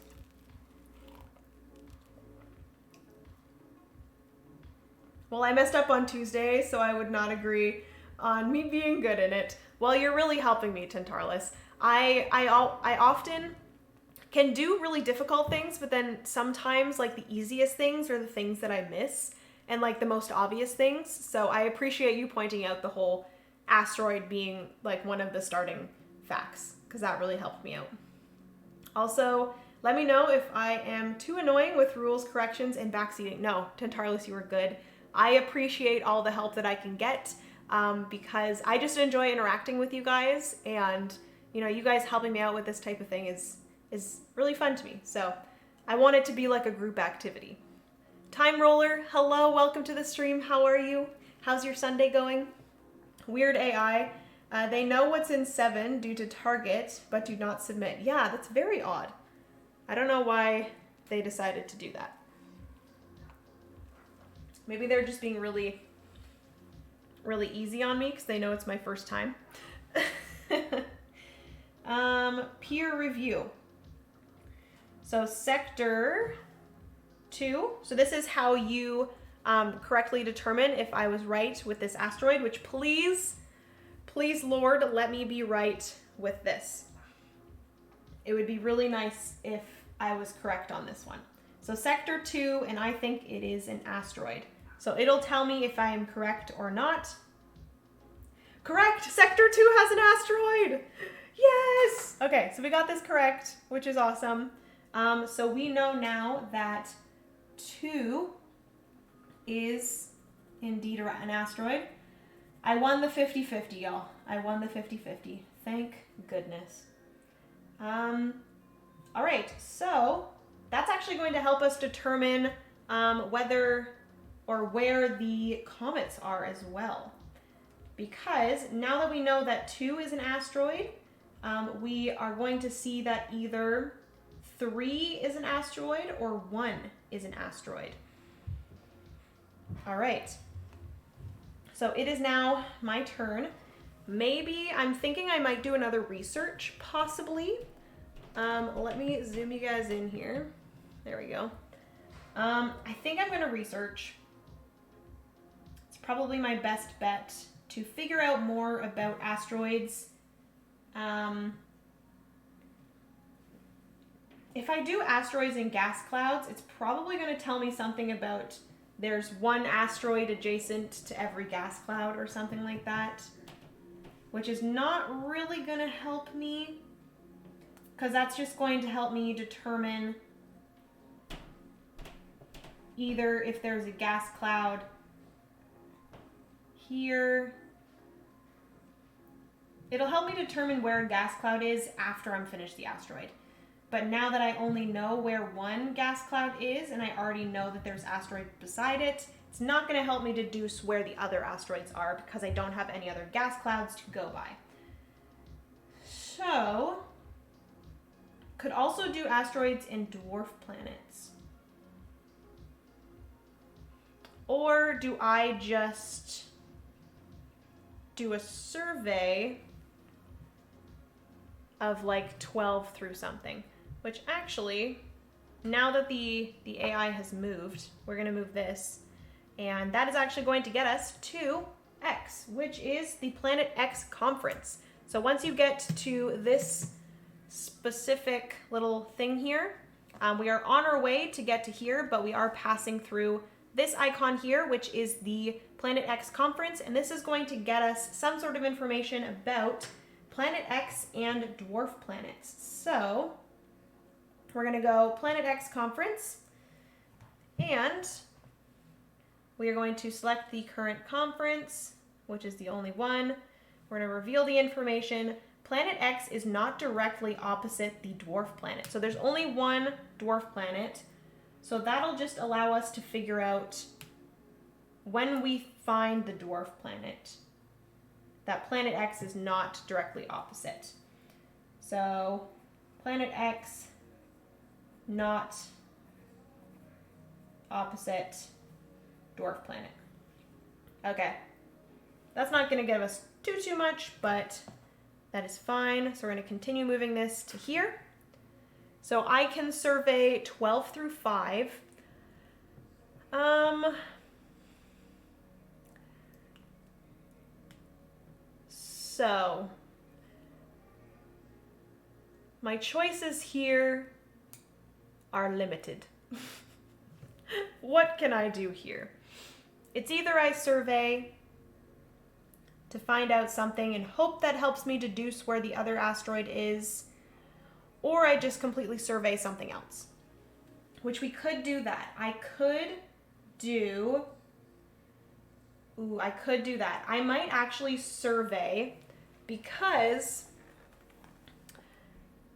Well, I messed up on Tuesday, so I would not agree on me being good in it. Well, you're really helping me, Tentarless. I often can do really difficult things, but then sometimes like the easiest things are the things that I miss, and like the most obvious things. So I appreciate you pointing out the whole asteroid being like one of the starting facts, because that really helped me out. Also, let me know if I am too annoying with rules, corrections, and backseating. No, Tentarless, you were good. I appreciate all the help that I can get because I just enjoy interacting with you guys, and you know, you guys helping me out with this type of thing is really fun to me. So I want it to be like a group activity. Time Roller, hello, welcome to the stream. How are you? How's your Sunday going? Weird AI, they know what's in 7 due to target, but do not submit. Yeah, that's very odd. I don't know why they decided to do that. Maybe they're just being really, really easy on me because they know it's my first time. Peer review. So sector 2. So this is how you correctly determine if I was right with this asteroid, which please, Lord, let me be right with this. It would be really nice if I was correct on this one. So sector 2, and I think it is an asteroid. So it'll tell me if I am correct or not. Correct! Sector 2 has an asteroid! Yes! Okay, so we got this correct, which is awesome. So we know now that 2 is indeed an asteroid. I won the 50-50, y'all. I won the 50-50. Thank goodness. All right, so that's actually going to help us determine whether or where the comets are as well. Because now that we know that 2 is an asteroid, we are going to see that either 3 is an asteroid or 1 is an asteroid. All right. So it is now my turn. Maybe I'm thinking I might do another research, possibly. Let me zoom you guys in here. There we go. I think I'm going to research. It's probably my best bet to figure out more about asteroids. If I do asteroids and gas clouds, it's probably going to tell me something about there's 1 asteroid adjacent to every gas cloud or something like that, which is not really going to help me, because that's just going to help me determine either if there's a gas cloud here. It'll help me determine where a gas cloud is after I'm finished the asteroid. But now that I only know where 1 gas cloud is, and I already know that there's asteroid beside it, it's not going to help me deduce where the other asteroids are because I don't have any other gas clouds to go by. So, could also do asteroids and dwarf planets. Or do I just do a survey of like 12 through something? Which actually, now that the AI has moved, we're going to move this. And that is actually going to get us to X, which is the Planet X conference. So once you get to this specific little thing here, we are on our way to get to here, but we are passing through this icon here, which is the Planet X conference. And this is going to get us some sort of information about Planet X and dwarf planets. So we're going to go Planet X conference, and we are going to select the current conference, which is the only one. We're going to reveal the information. Planet X is not directly opposite the dwarf planet. So there's only 1 dwarf planet. So that'll just allow us to figure out when we find the dwarf planet that Planet X is not directly opposite. So Planet X not opposite dwarf planet. Okay. That's not going to give us too much, but that is fine. So we're going to continue moving this to here. So I can survey 12 through 5. So my choices here are limited. What can I do here? It's either I survey to find out something and hope that helps me deduce where the other asteroid is, or I just completely survey something else, which we could do that. I could do that. I might actually survey, because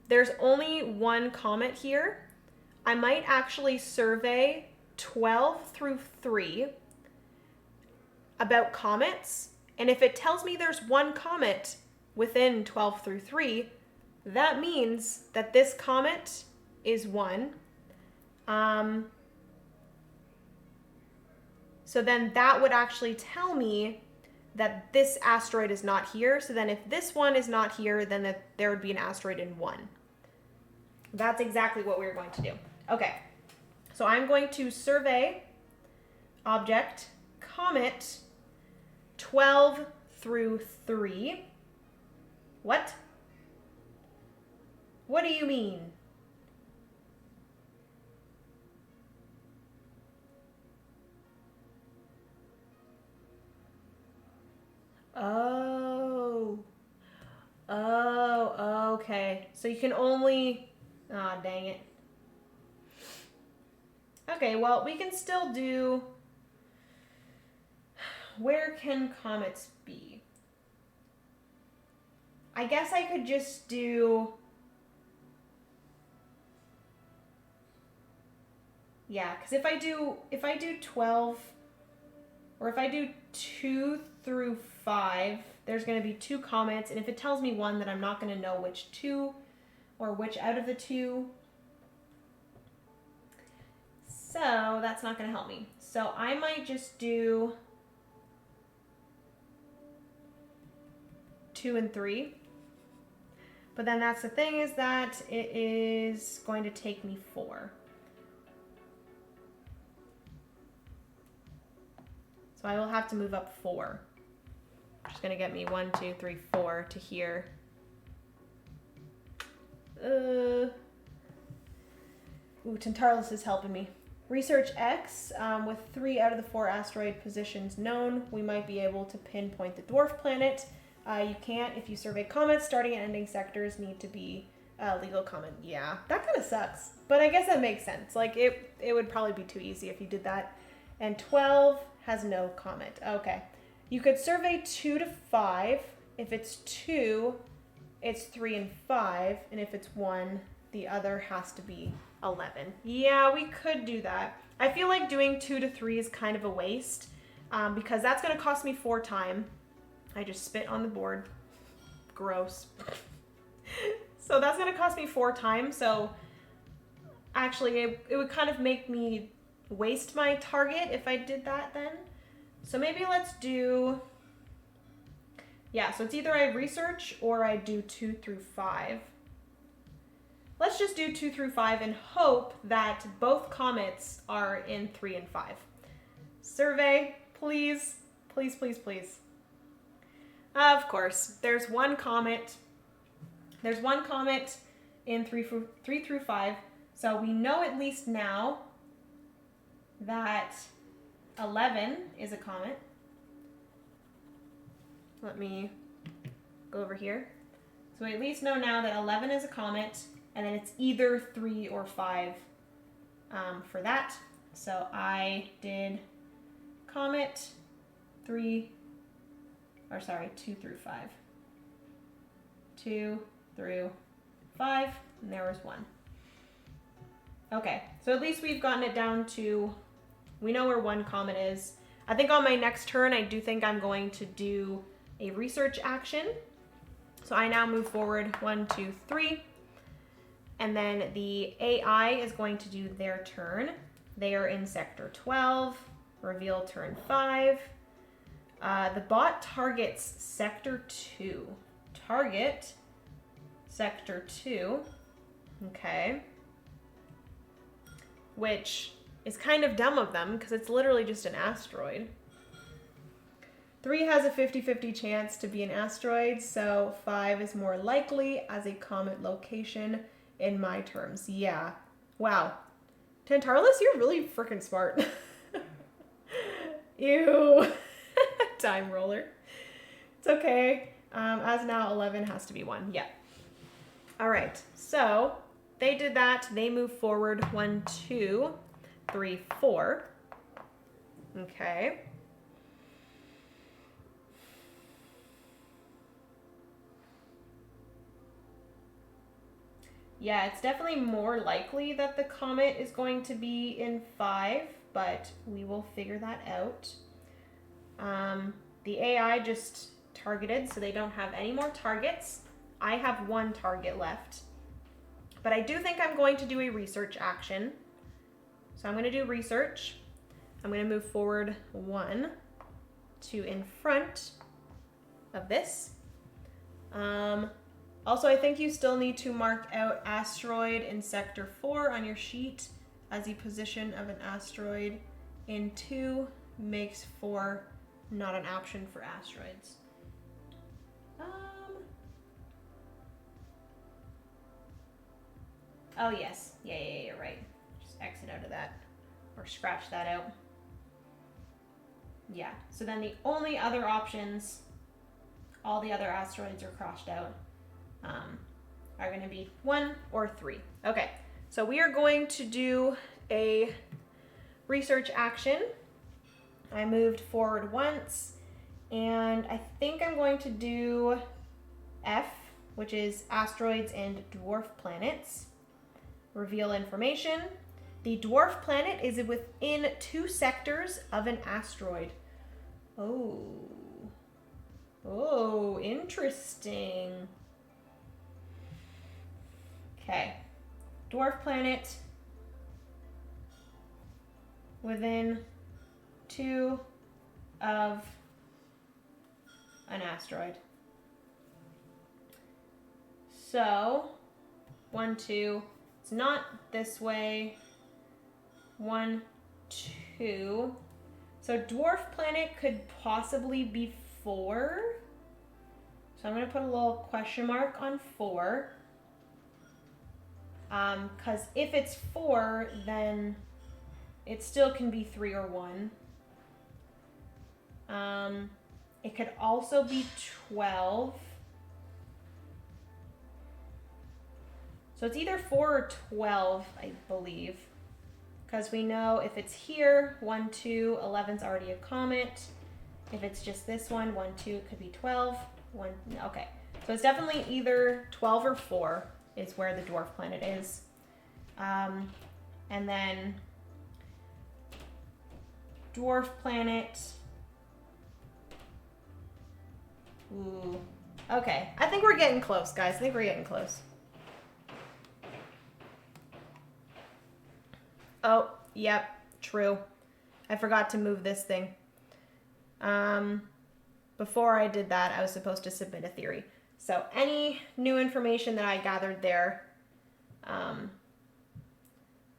there's only 1 comet here. I might actually survey 12 through 3 about comets, and if it tells me there's 1 comet within 12 through 3, that means that this comet is 1. So then that would actually tell me that this asteroid is not here. So then if this one is not here, then there would be an asteroid in 1. That's exactly what we're going to do. Okay, so I'm going to survey object comet 12 through 3. What? What do you mean? Oh, okay. So you can only, dang it. Okay, well, we can still do where can comets be? I guess I could just do, yeah, because if I do 12, or if I do 2 through 5, there's going to be 2 comets, and if it tells me 1, then I'm not going to know which 2 or which out of the 2. So that's not going to help me. So I might just do 2 and 3. But then that's the thing, is that it is going to take me 4. So I will have to move up 4. Which is going to get me 1, 2, 3, 4 to here. Ooh, Tantarus is helping me. Research X, with 3 out of the 4 asteroid positions known, we might be able to pinpoint the dwarf planet. You can't if you survey comets. Starting and ending sectors need to be legal comment. Yeah, that kind of sucks. But I guess that makes sense. Like, it would probably be too easy if you did that. And 12 has no comment. Okay. You could survey 2 to 5. If it's 2, it's 3 and 5. And if it's 1, the other has to be 11. Yeah, we could do that. I feel like doing 2 to 3 is kind of a waste, because that's going to cost me 4 time. I just spit on the board. Gross. So that's going to cost me 4 time. So actually, it would kind of make me waste my target if I did that then. So maybe let's do, yeah, so it's either I research or I do 2 through 5. Let's just do 2 through 5 and hope that both comets are in 3 and 5. Survey, please, please, please, please. Of course, there's one comet. There's one comet in 3 through 5. So we know at least now that 11 is a comet. Let me go over here. So we at least know now that 11 is a comet, and then it's either 3 or 5 for that. So I did comet 2 through 5. 2 through 5, and there was 1. Okay, so at least we've gotten it down to, we know where 1 comet is. I think on my next turn, I do think I'm going to do a research action. So I now move forward 1, 2, 3. And then the AI is going to do their turn. They are in sector 12, reveal turn 5. The bot targets sector 2. Target sector 2. Okay. Which is kind of dumb of them because it's literally just an asteroid. 3 has a 50-50 chance to be an asteroid, so 5 is more likely as a comet location in my terms. Yeah. Wow. Tantarus, you're really freaking smart. Ew. Time roller. It's okay. As now 11 has to be 1. Yeah. All right. So they did that. They move forward 1, 2, 3, 4. Okay. Yeah, it's definitely more likely that the comet is going to be in 5, but we will figure that out. The AI just targeted, so they don't have any more targets. I have 1 target left. But I do think I'm going to do a research action. So I'm going to do research. I'm going to move forward 1 to in front of this. Also, I think you still need to mark out asteroid in sector 4 on your sheet, as the position of an asteroid in 2 makes 4 not an option for asteroids. Oh yes, yeah, you're right. Just exit out of that, or scratch that out. Yeah, so then the only other options, all the other asteroids are crossed out, are going to be 1 or 3. Okay, so we are going to do a research action. I moved forward once, and I think I'm going to do F, which is asteroids and dwarf planets. Reveal information. The dwarf planet is within 2 sectors of an asteroid. Oh, interesting. Okay, dwarf planet within 2 of an asteroid. So, 1, 2, it's not this way. 1, 2. So dwarf planet could possibly be 4. So I'm going to put a little question mark on 4. Because if it's 4, then it still can be 3 or 1. It could also be 12. So it's either 4 or 12, I believe. Because we know if it's here, 1, 2, 11's already a comet. If it's just this one, 1, 2, it could be 12. Okay. So it's definitely either 12 or 4 is where the dwarf planet is. And then dwarf planet. Ooh. Okay. I think we're getting close, guys. I think we're getting close. Oh, yep, true. I forgot to move this thing. Before I did that, I was supposed to submit a theory. So any new information that I gathered there.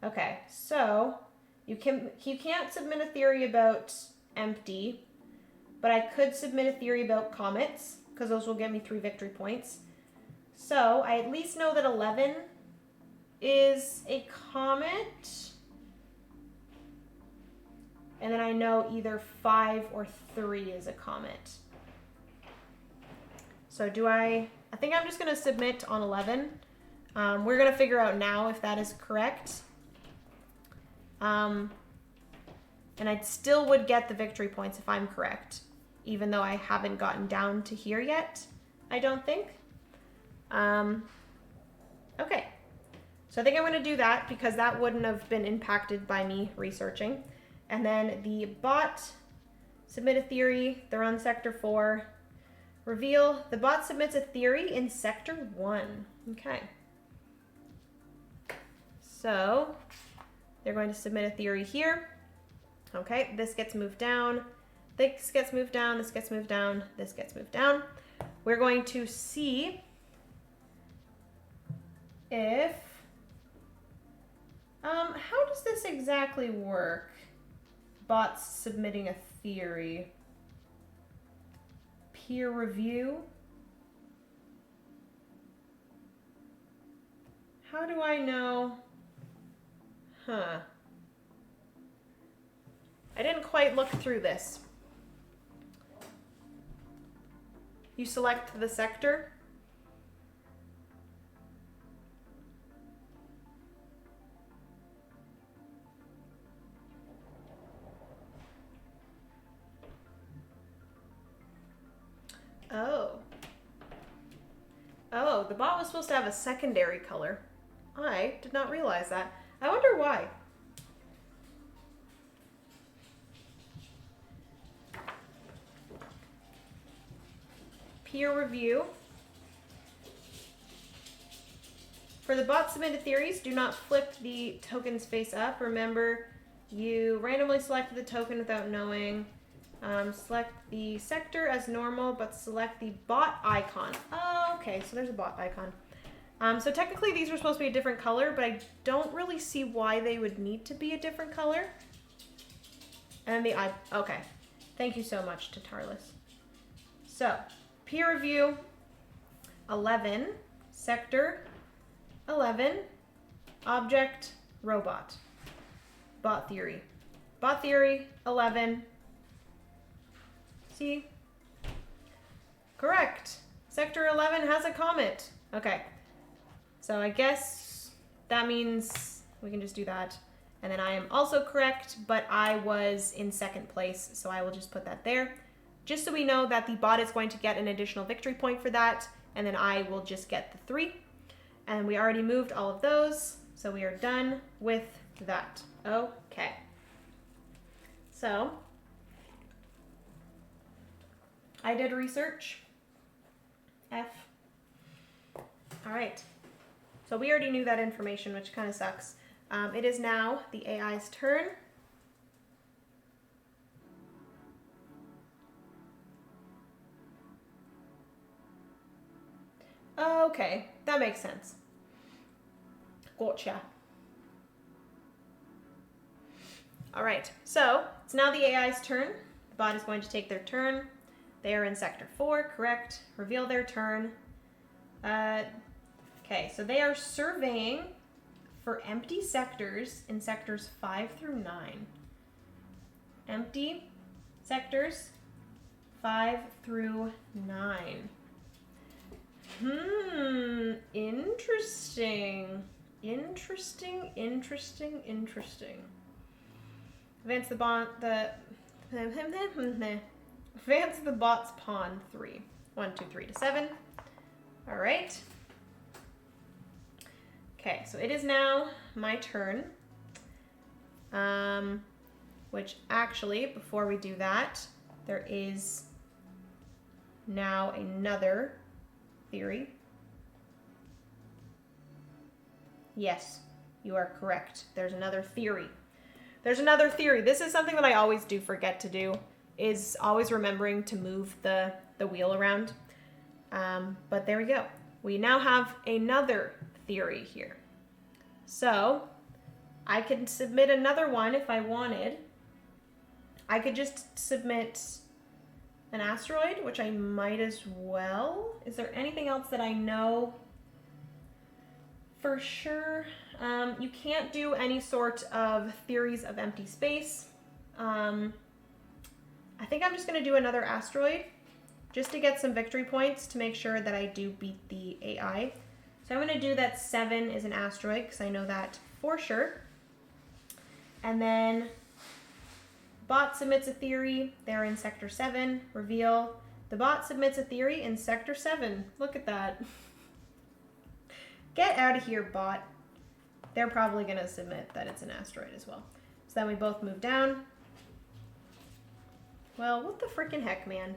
Okay, so you can't submit a theory about empty, but I could submit a theory about comets, because those will get me 3 victory points. So I at least know that 11 is a comet. And then I know either 5 or 3 is a comet. So I think I'm just going to submit on 11. We're going to figure out now if that is correct. And I still would get the victory points if I'm correct, even though I haven't gotten down to here yet, I don't think. Okay. So I think I'm going to do that because that wouldn't have been impacted by me researching. And then the bot, submit a theory, they're on sector 4. Reveal, the bot submits a theory in sector 1. Okay. So they're going to submit a theory here. Okay, this gets moved down, this gets moved down, this gets moved down, this gets moved down. We're going to see if, how does this exactly work? Bots submitting a theory. Peer review. How do I know? I didn't quite look through this. You select the sector. Oh, the bot was supposed to have a secondary color. I did not realize that. I wonder why. Peer review. For the bot submitted theories, do not flip the tokens face up. Remember, you randomly selected the token without knowing. Select the sector as normal, but select the bot icon. Oh, okay, so there's a bot icon. So technically these were supposed to be a different color, but I don't really see why they would need to be a different color. And the eye, okay. Thank you so much, Tatarless. So, peer review, 11, sector, 11, object, robot, bot theory. Bot theory, 11. See? Correct. Sector 11 has a comet. Okay. So I guess that means we can just do that. And then I am also correct, but I was in second place, so I will just put that there. Just so we know that the bot is going to get an additional victory point for that, and then I will just get the 3. And we already moved all of those, so we are done with that. Okay. So, I did research. F. All right. So we already knew that information, which kind of sucks. It is now the AI's turn. Okay, that makes sense. Gotcha. All right, so it's now the AI's turn. The bot is going to take their turn. They are in sector 4, correct. Reveal their turn. Okay, so they are surveying for empty sectors in sectors 5 through 9. Empty sectors 5 through 9. Interesting. Interesting. Advance the advance the bot's pawn 3. 1, 2, 3 to 7. All right. Okay, so it is now my turn. Which actually, before we do that, there is now another theory. Yes, you are correct. There's another theory. There's another theory. This is something that I always do forget to do, is always remembering to move the wheel around. But there we go. We now have another theory here. So I could submit another one if I wanted. I could just submit an asteroid, which I might as well. Is there anything else that I know for sure? You can't do any sort of theories of empty space. I think I'm just going to do another asteroid just to get some victory points to make sure that I do beat the AI. So I'm going to do that 7 is an asteroid because I know that for sure. And then bot submits a theory. They're in sector 7. Reveal. The bot submits a theory in sector 7. Look at that. Get out of here, bot. They're probably going to submit that it's an asteroid as well. So then we both move down. Well, what the freaking heck, man?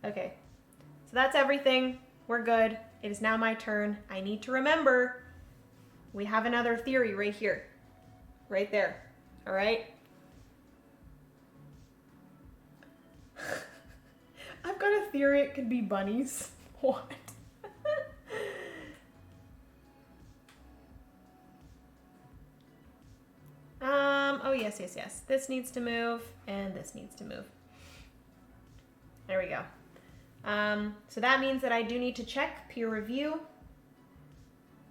Okay. So that's everything. We're good. It is now my turn. I need to remember we have another theory right here. Right there. All right? I've got a theory it could be bunnies. What? Oh, yes. This needs to move, and this needs to move. There we go. So that means that I do need to check peer review.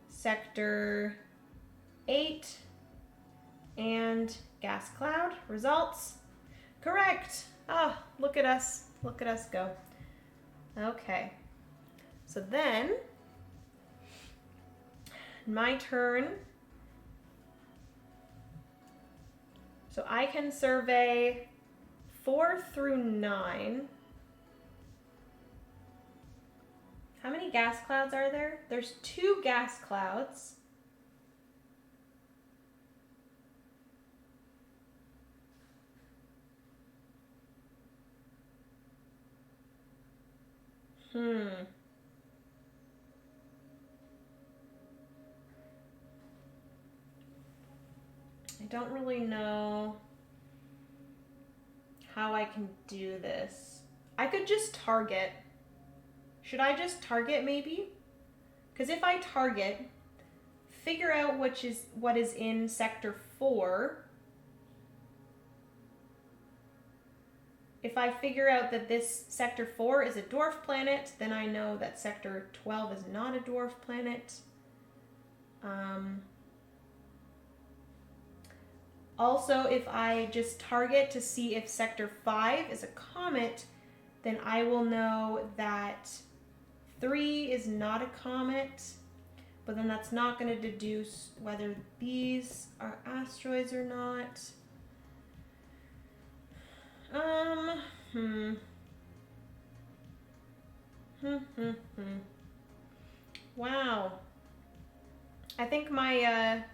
Sector 8 and gas cloud results. Correct. Oh, look at us. Look at us go. Okay. So then, my turn. So I can survey 4 through 9. How many gas clouds are there? There's 2 gas clouds. I don't really know how I can do this. I could just target. Should I just target maybe? Because if I target, figure out what is in sector 4. If I figure out that this sector 4 is a dwarf planet, then I know that sector 12 is not a dwarf planet. Also, if I just target to see if sector 5 is a comet, then I will know that 3 is not a comet, but then that's not going to deduce whether these are asteroids or not. Wow. I think my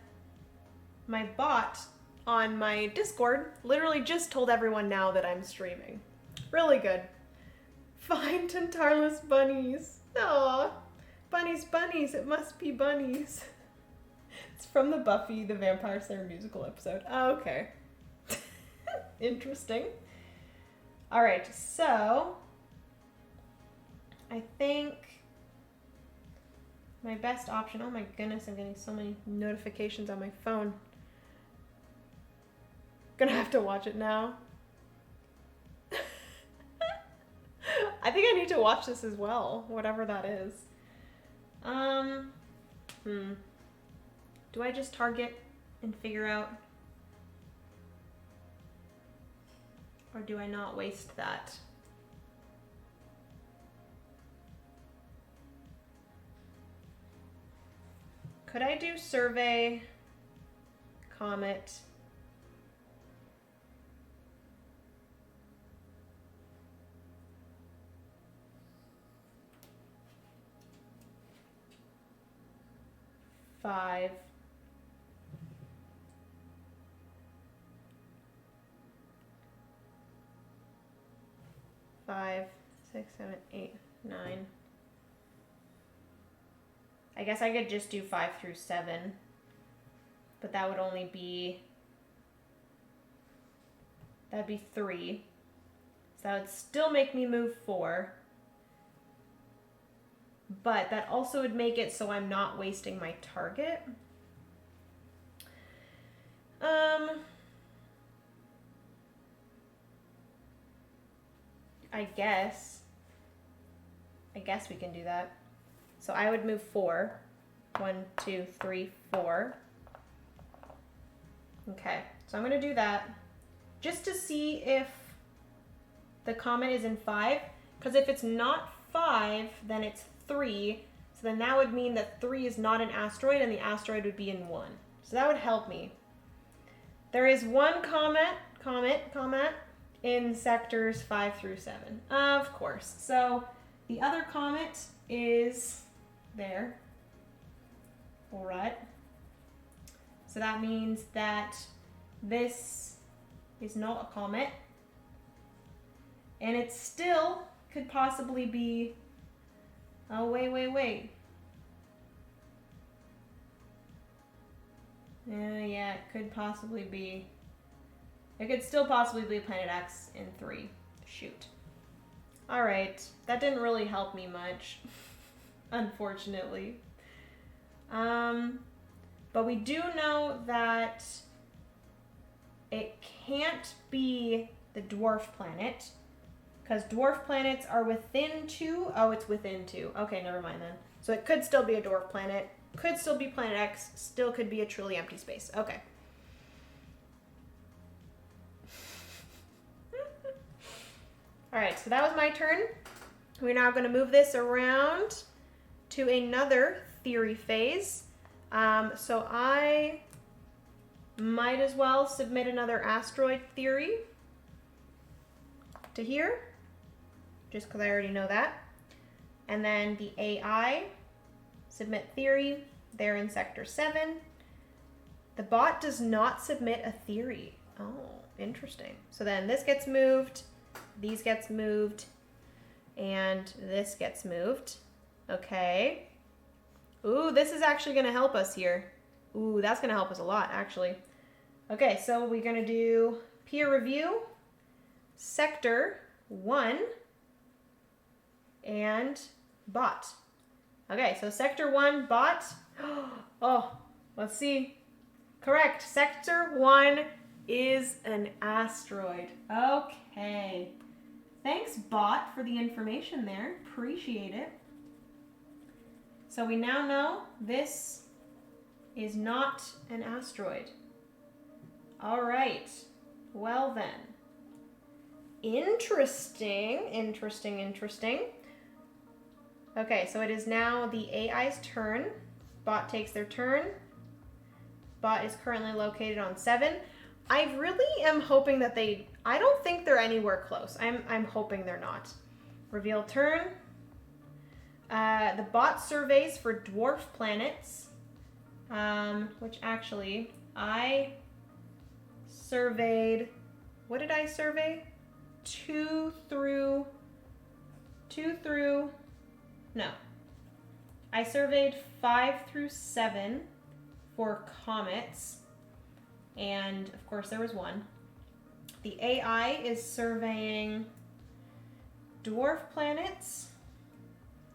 my bot on my Discord literally just told everyone now that I'm streaming. Really good. Find Tantarlus bunnies. Aww. Bunnies, bunnies, it must be bunnies. It's from the Buffy the Vampire Slayer musical episode. Oh, okay. Interesting. Alright, so I think my best option, oh my goodness, I'm getting so many notifications on my phone. Gonna have to watch it now. I think I need to watch this as well, whatever that is. Do I just target and figure out? Or do I not waste that? Could I do survey, comet? Five. Five, 6, 7, 8, 9. I guess I could just do 5 through 7, but that would only be, that'd be 3. So that would still make me move 4. But that also would make it so I'm not wasting my target. I guess we can do that. So I would move 4. 1, 2, 3, 4. Okay, so I'm gonna do that just to see if the comet is in 5, because if it's not 5, then it's 3. So then that would mean that 3 is not an asteroid and the asteroid would be in 1. So that would help me. There is one comet in sectors 5 through 7, of course. So the other comet is there. All right. So that means that this is not a comet. And it still could possibly be, oh, wait. Yeah, it could possibly be, it could still possibly be Planet X in 3. Shoot. All right, that didn't really help me much, unfortunately. But we do know that it can't be the dwarf planet, because dwarf planets are within 2. Oh, it's within 2. Okay, never mind then. So it could still be a dwarf planet, could still be Planet X, still could be a truly empty space. Okay. All right, so that was my turn. We're now going to move this around to another theory phase. So I might as well submit another asteroid theory to here, just because I already know that. And then the AI, submit theory, they're in sector 7. The bot does not submit a theory. Oh, interesting. So then this gets moved, these gets moved, and this gets moved. Okay. Ooh, this is actually gonna help us here. Ooh, that's gonna help us a lot, actually. Okay, so we're gonna do peer review, sector 1, and bot. Okay, so sector 1, bot. Oh, let's see. Correct, sector 1 is an asteroid. Okay. Thanks, bot, for the information there. Appreciate it. So we now know this is not an asteroid. All right. Well then. Interesting. Okay, so it is now the AI's turn. Bot takes their turn. Bot is currently located on 7. I really am hoping that I don't think they're anywhere close. I'm hoping they're not. Reveal turn. The bot surveys for dwarf planets, which actually I surveyed. What did I survey? 2 through. No. I surveyed 5 through 7 for comets, and of course there was 1. The AI is surveying dwarf planets.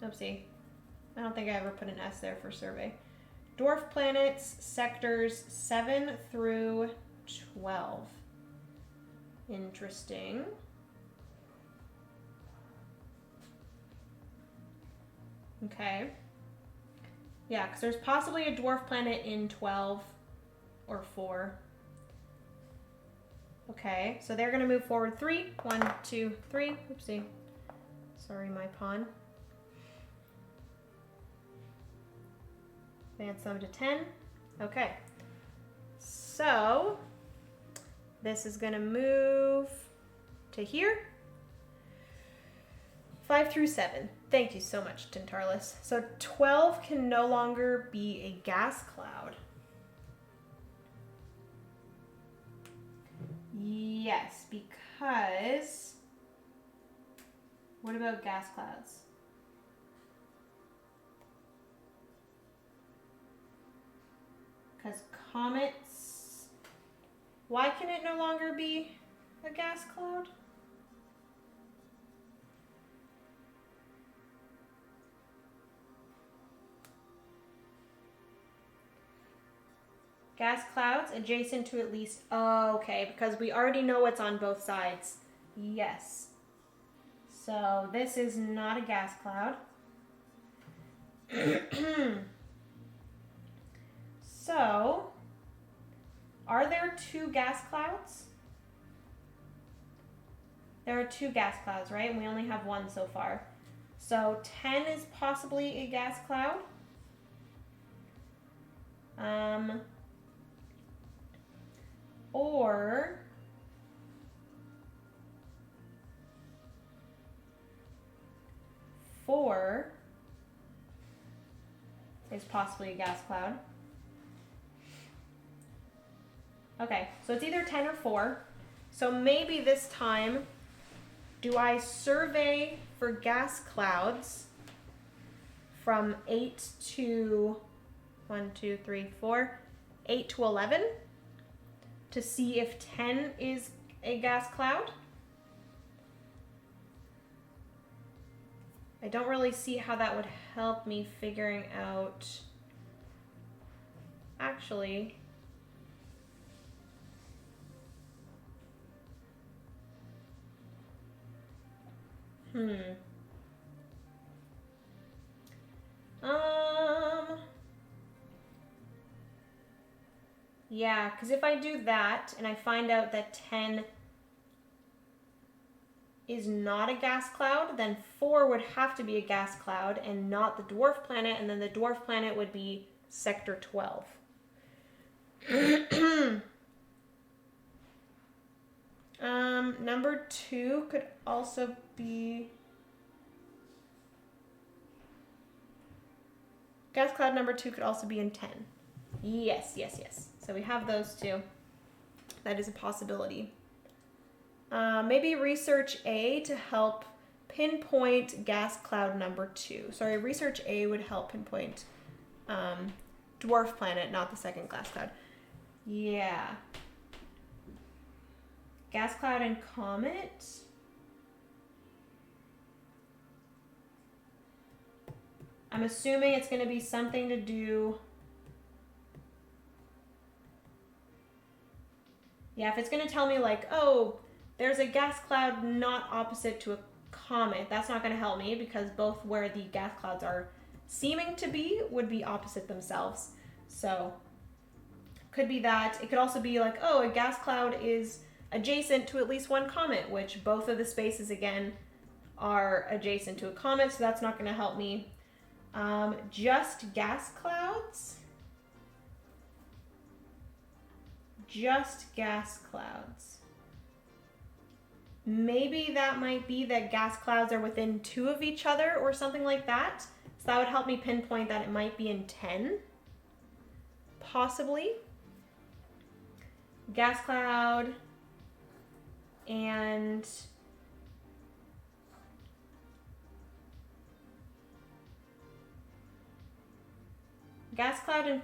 Oopsie. I don't think I ever put an S there for survey. Dwarf planets, sectors 7 through 12. Interesting. Okay. Yeah, because there's possibly a dwarf planet in 12 or 4. Okay, so they're going to move forward 3. 1, 2, 3. Oopsie. Sorry, my pawn. Advance them to 10. Okay. So, this is going to move to here. 5 through 7. Thank you so much, Tintarlus. So 12 can no longer be a gas cloud. Yes, because... What about gas clouds? Because comets... Why can it no longer be a gas cloud? Gas clouds adjacent to at least... Oh, okay, because we already know what's on both sides. Yes. So this is not a gas cloud. So, are there 2 gas clouds? There are 2 gas clouds, right? And we only have 1 so far. So 10 is possibly a gas cloud. Or four is possibly a gas cloud. Okay, so it's either 10 or 4. So maybe this time, do I survey for gas clouds from 8 to 1, 2, 3, 4, 8 to 11 to see if 10 is a gas cloud? I don't really see how that would help me figuring out. Actually, yeah, because if I do that and I find out that 10 is not a gas cloud, then 4 would have to be a gas cloud and not the dwarf planet, and then the dwarf planet would be sector 12. Number 2 could also be... Gas cloud number 2 could also be in 10. Yes, yes, yes. So we have those 2. That is a possibility. Maybe research A to help pinpoint gas cloud number 2. Sorry, research A would help pinpoint dwarf planet, not the second gas cloud. Yeah. Gas cloud and comet. I'm assuming it's going to be something to do... Yeah, if it's going to tell me like, oh, there's a gas cloud not opposite to a comet, that's not going to help me because both where the gas clouds are seeming to be would be opposite themselves. So, could be that. It could also be like, oh, a gas cloud is adjacent to at least one comet, which both of the spaces, again, are adjacent to a comet, so that's not going to help me. Just gas clouds. Just gas clouds. Maybe that might be that gas clouds are within 2 of each other or something like that. So that would help me pinpoint that it might be in 10, possibly. Gas cloud and gas cloud and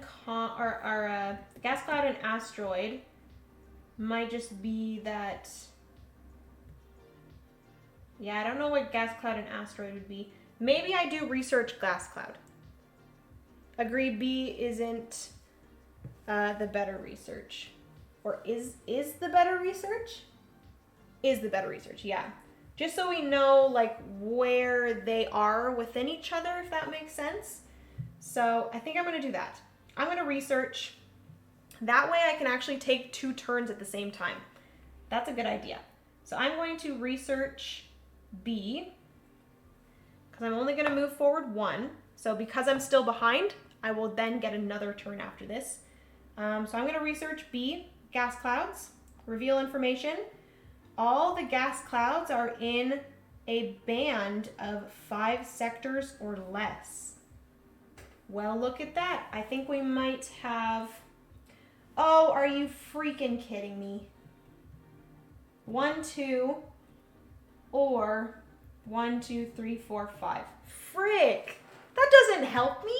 gas cloud and asteroid might just be that. Yeah, I don't know what gas cloud and asteroid would be. Maybe I do research gas cloud. Agree, B isn't the better research. Or is the better research? Is the better research, yeah. Just so we know like where they are within each other, if that makes sense. So I think I'm gonna do that. I'm gonna research. That way I can actually take 2 turns at the same time. That's a good idea. So I'm going to research B, because I'm only gonna move forward 1. So because I'm still behind, I will then get another turn after this. So I'm gonna research B, gas clouds, reveal information. All the gas clouds are in a band of 5 sectors or less. Well, look at that. I think we might have... Oh, are you freaking kidding me? 1, 2, or 1, 2, 3, 4, 5. Frick! That doesn't help me?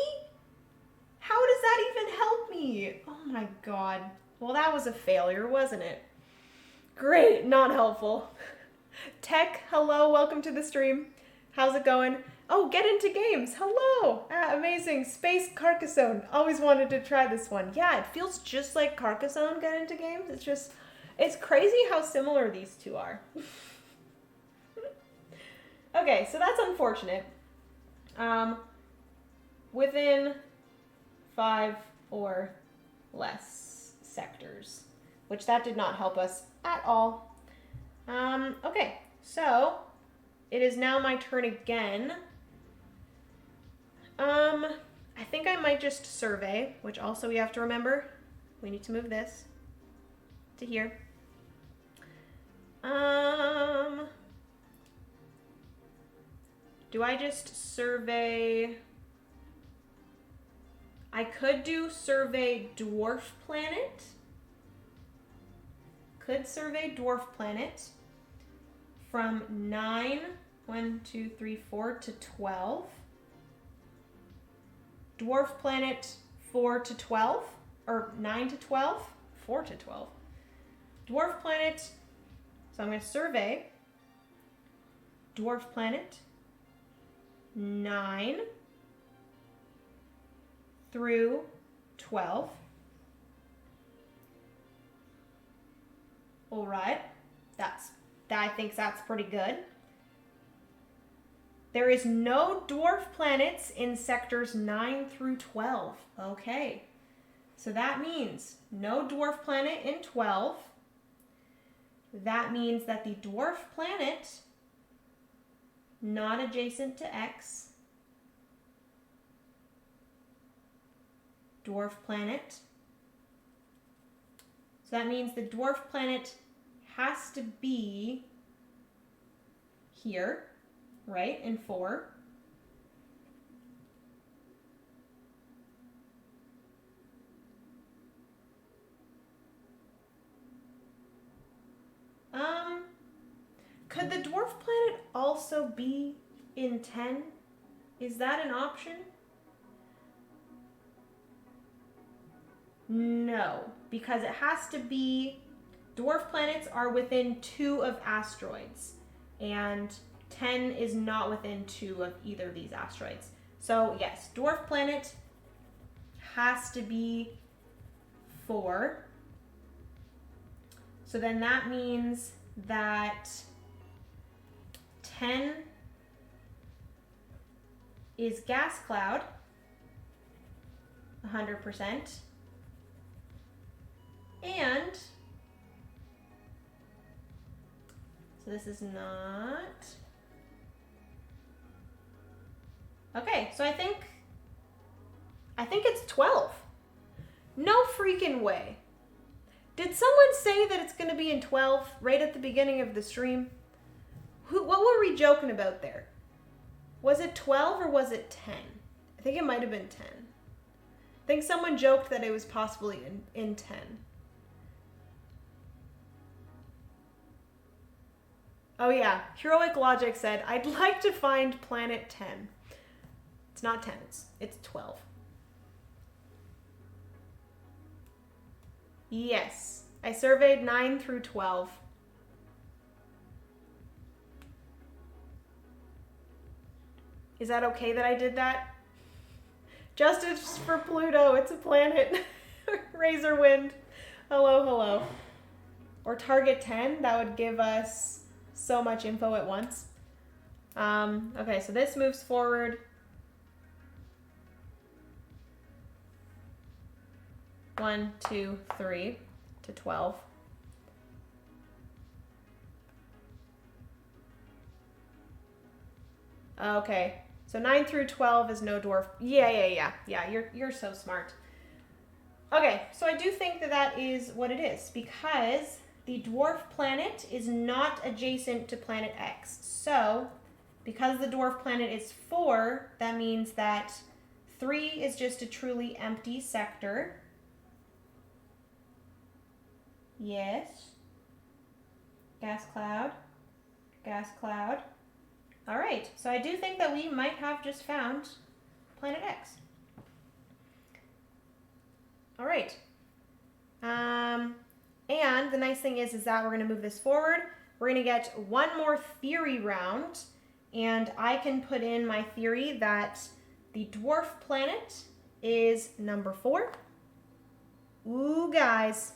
How does that even help me? Oh my god. Well, that was a failure, wasn't it? Great, not helpful. Tech, hello, welcome to the stream. How's it going? Oh, get into games. Hello. Amazing. Space Carcassonne. Always wanted to try this one. Yeah, it feels just like Carcassonne, get into games. It's crazy how similar these two are. Okay, so that's unfortunate. Within 5 or less sectors, which that did not help us at all. Okay, so it is now my turn again. I think I might just survey, which also we have to remember. We need to move this to here. Do I just survey? I could do survey dwarf planet. Could survey dwarf planet from 9, 1, 2, 3, 4 to 12. Dwarf planet 4 to 12, or 9 to 12, 4 to 12. Dwarf planet, so I'm going to survey dwarf planet 9 through 12. All right, I think that's pretty good. There is no dwarf planets in sectors 9 through 12. Okay, so that means no dwarf planet in 12. That means that the dwarf planet not adjacent to X, dwarf planet. So that means the dwarf planet has to be here, right, in 4. Could the dwarf planet also be in 10? Is that an option? No, because it has to be, dwarf planets are within 2 of asteroids, and 10 is not within 2 of either of these asteroids. So yes, dwarf planet has to be 4. So then that means that 10 is gas cloud, 100%. And so this is not. Okay, so I think I think it's 12. No freaking way. Did someone say that it's going to be in 12 right at the beginning of the stream? What were we joking about there? Was it 12 or was it 10? I think it might have been 10. I think someone joked that it was possibly in 10. Oh yeah, Heroic Logic said, I'd like to find planet 10. It's not 10, it's 12. Yes, I surveyed 9 through 12. Is that okay that I did that? Justice for Pluto, it's a planet. Razorwind, hello, hello. Or target 10, that would give us so much info at once. Okay, so this moves forward. 1, 2, 3 to 12. Okay, so 9 through 12 is no dwarf. Yeah, you're so smart. Okay, so I do think that that is what it is, because the dwarf planet is not adjacent to planet X. So, because the dwarf planet is 4, that means that 3 is just a truly empty sector. Yes. Gas cloud. Gas cloud. All right, so I do think that we might have just found planet X. All right. And the nice thing is that we're going to move this forward. We're going to get one more theory round, and I can put in my theory that the dwarf planet is number 4. Ooh, guys.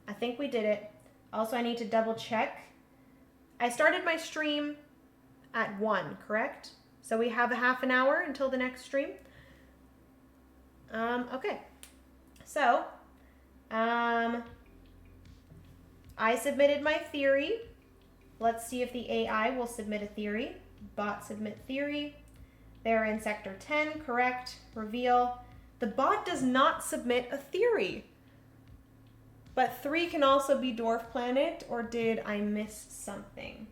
I think we did it. Also, I need to double check. I started my stream at 1, correct? So we have a half an hour until the next stream. Okay. So, I submitted my theory. Let's see if the AI will submit a theory. Bot submit theory. They're in sector 10, correct? Reveal. The bot does not submit a theory. But 3 can also be dwarf planet, or did I miss something?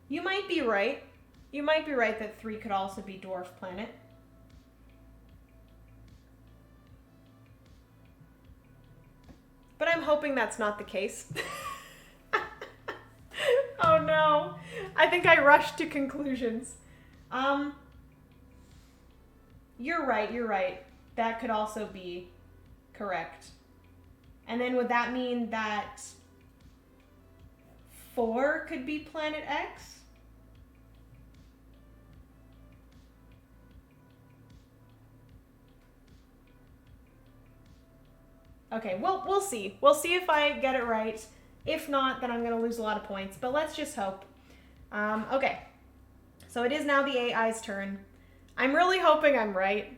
You might be right. You might be right that 3 could also be dwarf planet. But I'm hoping that's not the case. Oh no, I think I rushed to conclusions. You're right. That could also be correct. And then would that mean that 4 could be planet X? Okay, we'll see. We'll see if I get it right. If not, then I'm going to lose a lot of points, but let's just hope. Okay, so it is now the AI's turn. I'm really hoping I'm right.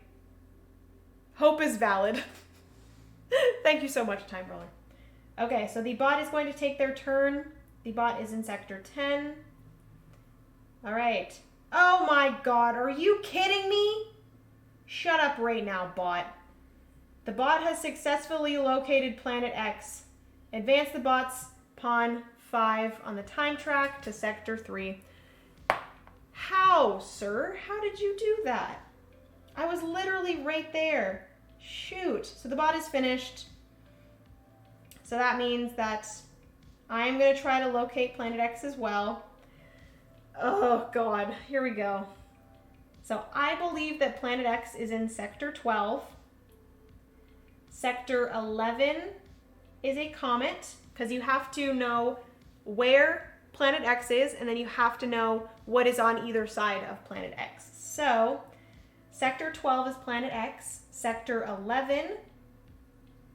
Hope is valid. Thank you so much, Time Roller. Okay, so the bot is going to take their turn. The bot is in sector 10. All right. Oh my God, are you kidding me? Shut up right now, bot. The bot has successfully located planet X. Advance the bot's pawn 5 on the time track to sector 3. How, sir? How did you do that? I was literally right there. Shoot. So the bot is finished. So that means that I'm going to try to locate planet X as well. Oh, God. Here we go. So I believe that planet X is in sector 12. Sector 11 is a comet, because you have to know where planet X is, and then you have to know what is on either side of planet X. So, sector 12 is planet X, sector 11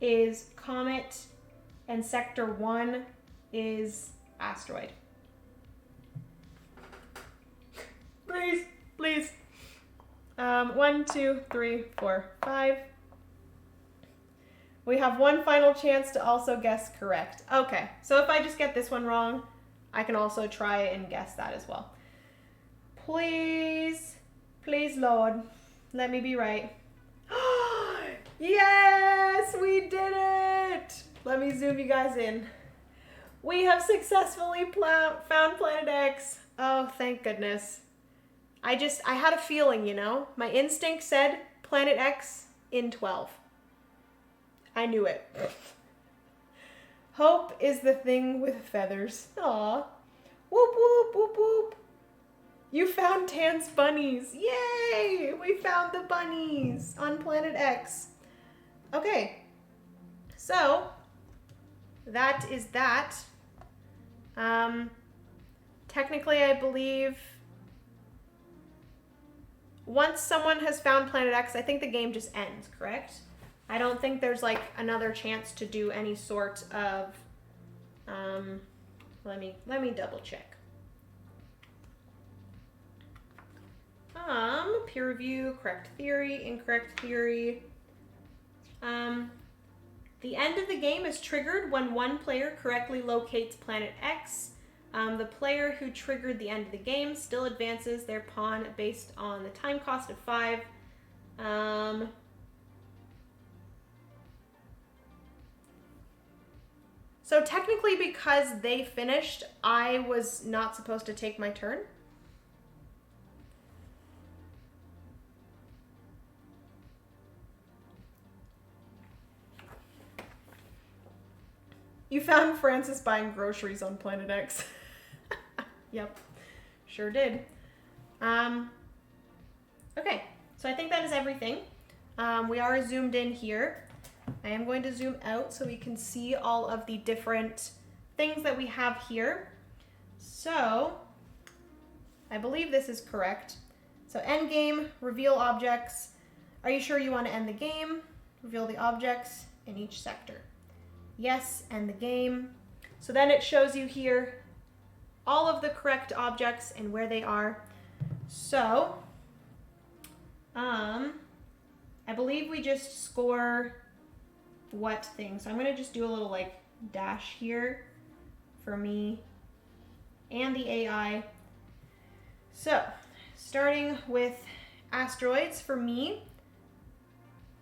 is comet, and sector 1 is asteroid. Please, please. 1, 2, 3, 4, 5. We have one final chance to also guess correct. Okay, so if I just get this one wrong, I can also try and guess that as well. Please, please, Lord, let me be right. Yes, we did it! Let me zoom you guys in. We have successfully found Planet X. Oh, thank goodness. I had a feeling, you know? My instinct said Planet X in 12. I knew it. Hope is the thing with feathers. Aw. Whoop, whoop, whoop, whoop. You found Tan's bunnies. Yay! We found the bunnies on Planet X. Okay. So, that is that. Technically, I believe once someone has found Planet X, I think the game just ends, correct? I don't think there's like another chance to do any sort of, let me double check. Peer review, correct theory, incorrect theory. The end of the game is triggered when one player correctly locates Planet X. The player who triggered the end of the game still advances their pawn based on the time cost of 5. So technically, because they finished, I was not supposed to take my turn. You found Francis buying groceries on Planet X. Yep, sure did. Okay, so I think that is everything. We are zoomed in here. I am going to zoom out so we can see all of the different things that we have here. So, I believe this is correct. So end game, reveal objects. Are you sure you want to end the game? Reveal the objects in each sector. Yes, end the game. So then it shows you here all of the correct objects and where they are. So, I believe we just score what thing. So I'm going to just do a little like dash here for me and the AI. So, starting with asteroids for me,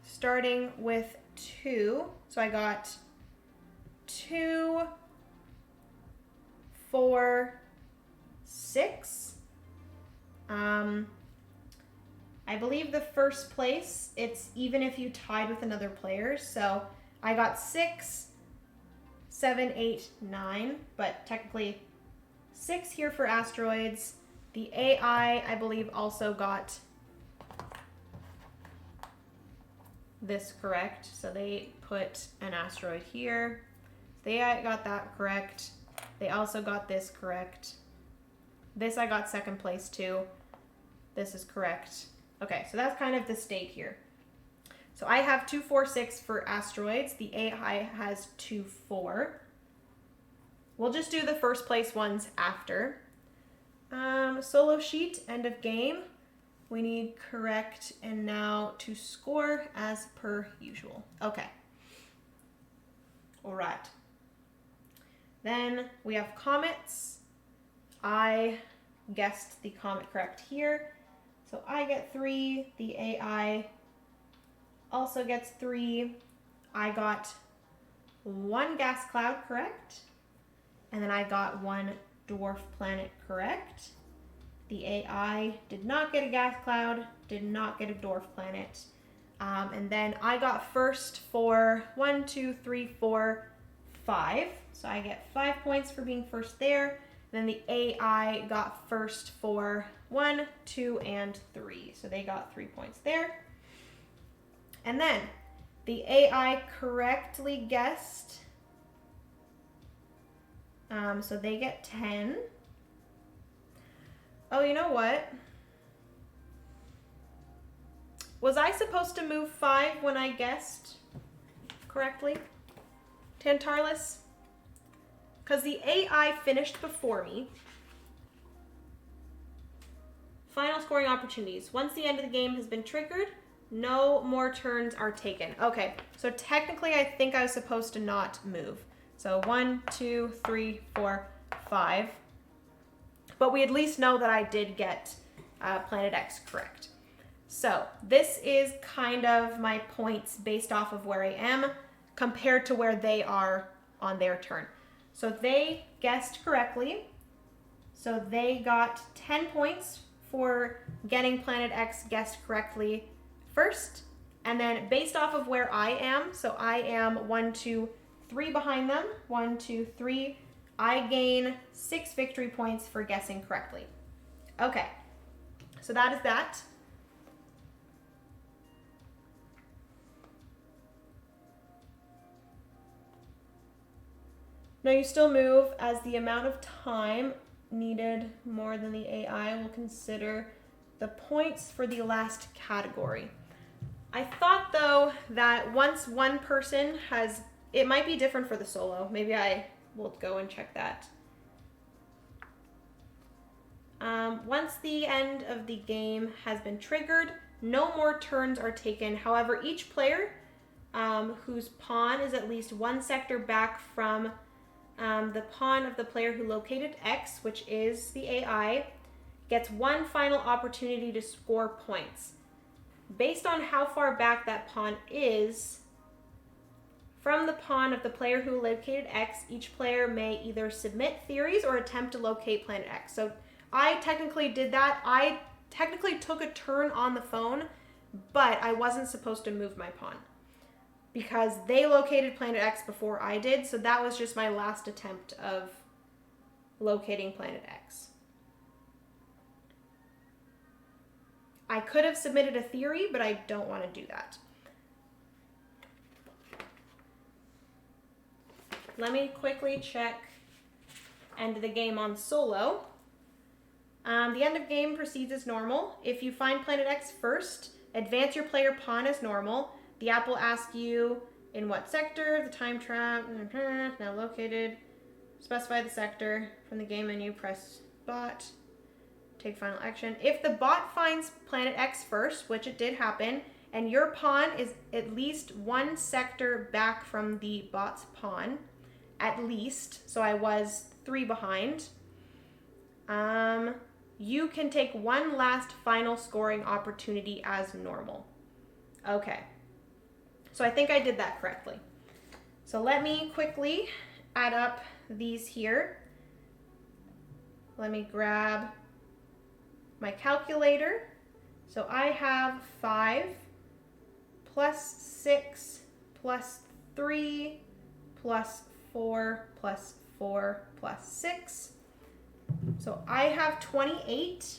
starting with 2. So I got 2, 4, 6. I believe the first place, it's even if you tied with another player. So I got 6, 7, 8, 9, but technically 6 here for asteroids. The AI, I believe, also got this correct. So they put an asteroid here. They got that correct. They also got this correct. This I got second place too. This is correct. Okay, so that's kind of the state here. So I have 2, 4, 6 for asteroids. The AI has 2, 4. We'll just do the first place ones after. Solo sheet, end of game. We need correct and now to score as per usual. Okay. All right. Then we have comets. I guessed the comet correct here. So I get 3. The AI also gets 3. I got 1 gas cloud correct. And then I got 1 dwarf planet correct. The AI did not get a gas cloud, did not get a dwarf planet. And then I got first for 1, 2, 3, 4, 5. So I get 5 points for being first there. Then the AI got first for 1, 2, and 3. So they got 3 points there. And then the AI correctly guessed. So they get 10. Oh, you know what? Was I supposed to move 5 when I guessed correctly? Tantarlus? Because the AI finished before me. Final scoring opportunities. Once the end of the game has been triggered, No more turns are taken. Okay, so technically I think I was supposed to not move. So 1, 2, 3, 4, 5. But we at least know that I did get Planet X correct. So this is kind of my points based off of where I am compared to where they are on their turn. So they guessed correctly. So they got 10 points for getting Planet X guessed correctly first. And then based off of where I am, so I am 1, 2, 3 behind them. 1, 2, 3. I gain 6 victory points for guessing correctly. Okay, so that is that. No, you still move as the amount of time needed more than the AI will consider the points for the last category. I thought though that once one person has, it might be different for the solo. Maybe I will go and check that. Once the end of the game has been triggered, no more turns are taken. However, each player whose pawn is at least 1 sector back from the pawn of the player who located X, which is the AI, gets 1 final opportunity to score points. Based on how far back that pawn is from the pawn of the player who located X, each player may either submit theories or attempt to locate Planet X. So I technically did that. I technically took a turn on the phone, but I wasn't supposed to move my pawn because they located Planet X before I did, so that was just my last attempt of locating Planet X. I could have submitted a theory, but I don't want to do that. Let me quickly check end of the game on solo. The end of game proceeds as normal. If you find Planet X first, advance your player pawn as normal. The app will ask you in what sector, the time trap, now located, specify the sector. From the game menu, press bot, take final action. If the bot finds Planet X first, which it did happen, and your pawn is at least 1 sector back from the bot's pawn, at least, so I was 3 behind, you can take 1 last final scoring opportunity as normal. Okay. So I think I did that correctly. So let me quickly add up these here. Let me grab my calculator. So I have 5 plus 6 plus 3 plus 4 plus 4 plus 6. So I have 28.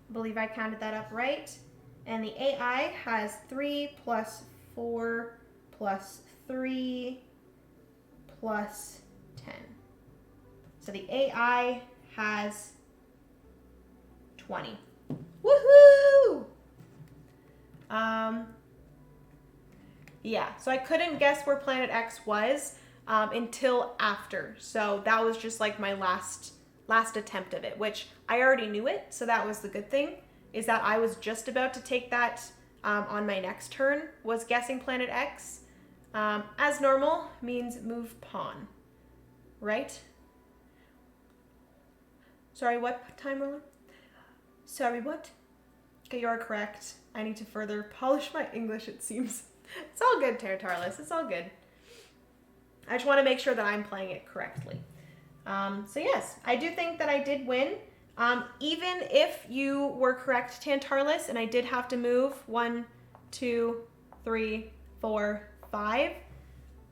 I believe I counted that up right. And the AI has 3 plus 4 plus 3 plus 10. So the AI has 20. Woohoo! Yeah, so I couldn't guess where Planet X was until after. So that was just like my last attempt of it, which I already knew it, so that was the good thing, is that I was just about to take that on my next turn, was guessing Planet X. As normal means move pawn, right? Sorry, what time, Roland? Sorry, what? Okay, you're correct. I need to further polish my English, it seems. It's all good, Tartarless, it's all good. I just want to make sure that I'm playing it correctly. So yes, I do think that I did win. Even if you were correct, Tantarlus, and I did have to move 1, 2, 3, 4, 5,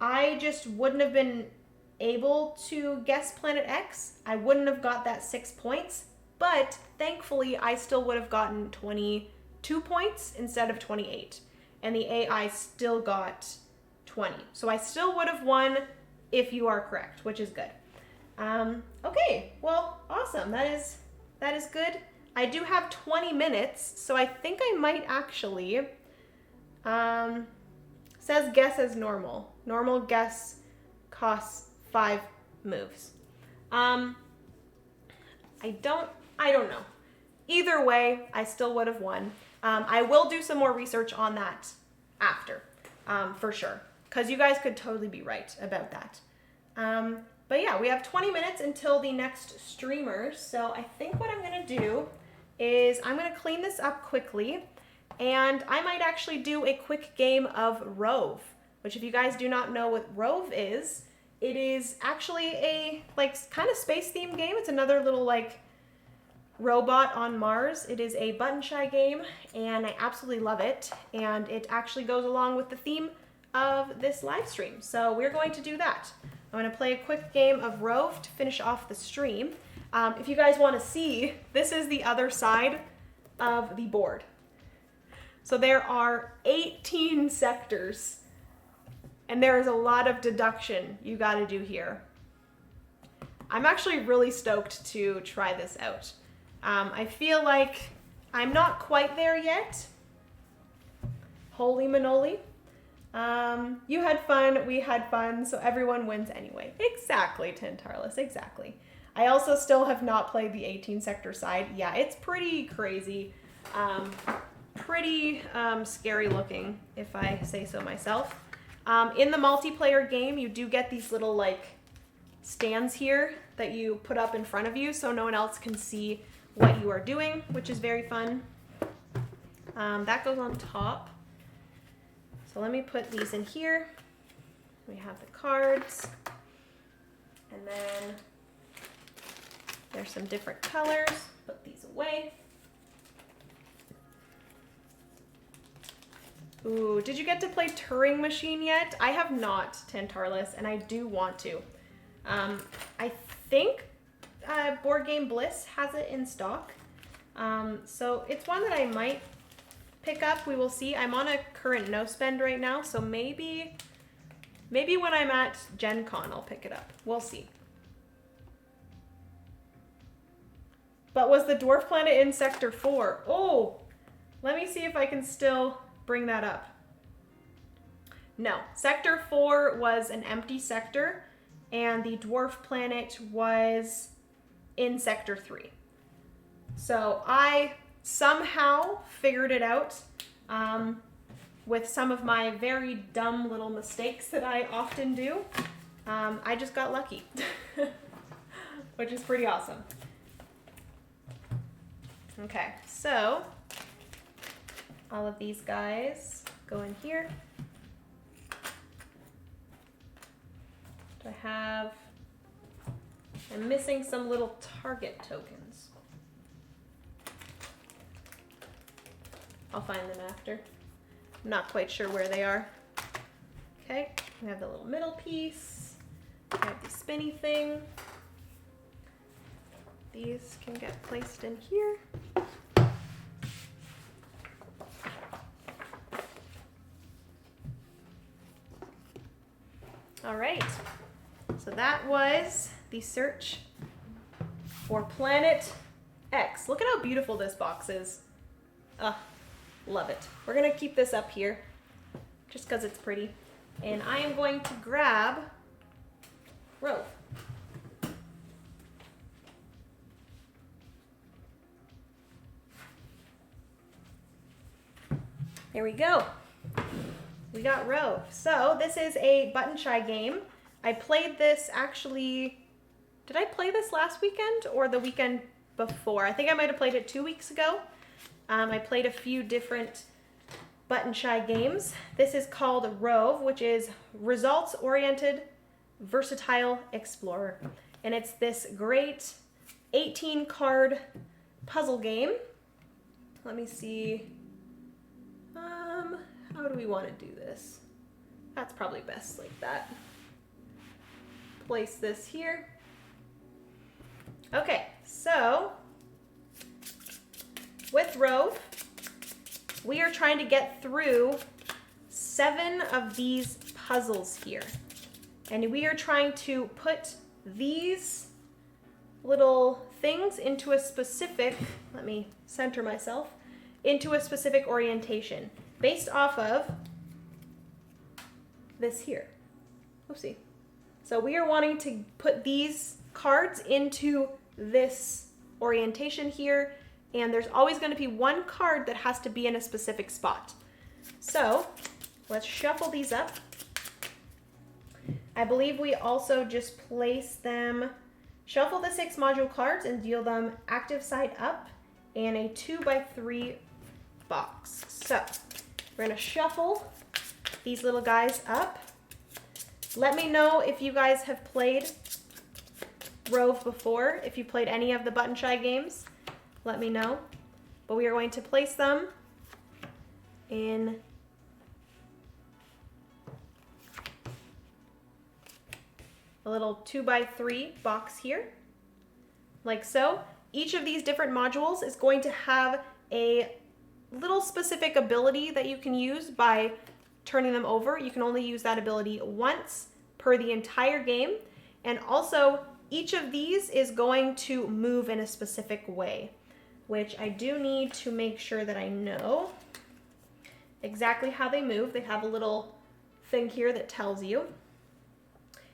I just wouldn't have been able to guess Planet X. I wouldn't have got that 6 points, but thankfully I still would have gotten 22 points instead of 28. And the AI still got 20. So I still would have won if you are correct, which is good. Okay, well, awesome. That is good. I do have 20 minutes, so I think I might actually, says guess as normal. Normal guess costs 5 moves. I don't I don't know. Either way, I still would have won. I will do some more research on that after, for sure, because you guys could totally be right about that. But yeah, we have 20 minutes until the next streamers, so I think what I'm gonna do is I'm gonna clean this up quickly, and I might actually do a quick game of Rove, which if you guys do not know what Rove is, it is actually a like kind of space themed game. It's another little like robot on Mars. It is a button shy game, and I absolutely love it, and it actually goes along with the theme of this live stream. So we're going to do that. I'm going to play a quick game of Rove to finish off the stream. If you guys want to see, this is the other side of the board. So there are 18 sectors, and there is a lot of deduction you got to do here. I'm actually really stoked to try this out. I feel like I'm not quite there yet. Holy manoli. You had fun, we had fun, so everyone wins anyway. Exactly, Tentarless, exactly. I also still have not played the 18 sector side. Yeah, it's pretty crazy. Pretty scary looking, if I say so myself. In the multiplayer game, you do get these little like stands here that you put up in front of you so no one else can see what you are doing, which is very fun. That goes on top. So let me put these in here. We have the cards, and then there's some different colors. Put these away. Ooh, did you get to play Turing Machine yet? I have not, Tantarless, and I do want to. I think Board Game Bliss has it in stock. So it's one that I might pick up. We will see. I'm on a current no spend right now, so maybe when I'm at Gen Con I'll pick it up. We'll see. But was the dwarf planet in Sector 4? Oh, let me see if I can still bring that up. No, Sector 4 was an empty sector, and the dwarf planet was in Sector 3. So I somehow figured it out with some of my very dumb little mistakes that I often do. I just got lucky, which is pretty awesome. Okay, so all of these guys go in here. Do I have... I'm missing some little target tokens. I'll find them after. I'm not quite sure where they are. Okay, we have the little middle piece. We have the spinny thing. These can get placed in here. All right, so that was the search for Planet X. Look at how beautiful this box is. Love it. We're gonna keep this up here just because it's pretty. And I am going to grab Rove. There we go. We got Rove. So this is a button shy game. I played this actually, did I play this last weekend or the weekend before? I think I might have played it 2 weeks ago. I played a few different button shy games. This is called Rove, which is Results Oriented Versatile Explorer. And it's this great 18 card puzzle game. Let me see. How do we want to do this? That's probably best like that. Place this here. Okay, so with Rove, we are trying to get through 7 of these puzzles here. And we are trying to put these little things into a specific, let me center myself, into a specific orientation based off of this here. Oopsie. So we are wanting to put these cards into this orientation here, and there's always going to be one card that has to be in a specific spot. So let's shuffle these up. I believe we also just place them, shuffle the 6 module cards and deal them active side up in a 2x3 box. So we're going to shuffle these little guys up. Let me know if you guys have played Rove before. If you played any of the Button Shy games, let me know. But we are going to place them in a little 2x3 box here, like so. Each of these different modules is going to have a little specific ability that you can use by turning them over. You can only use that ability once per the entire game. And also, each of these is going to move in a specific way, which I do need to make sure that I know exactly how they move. They have a little thing here that tells you.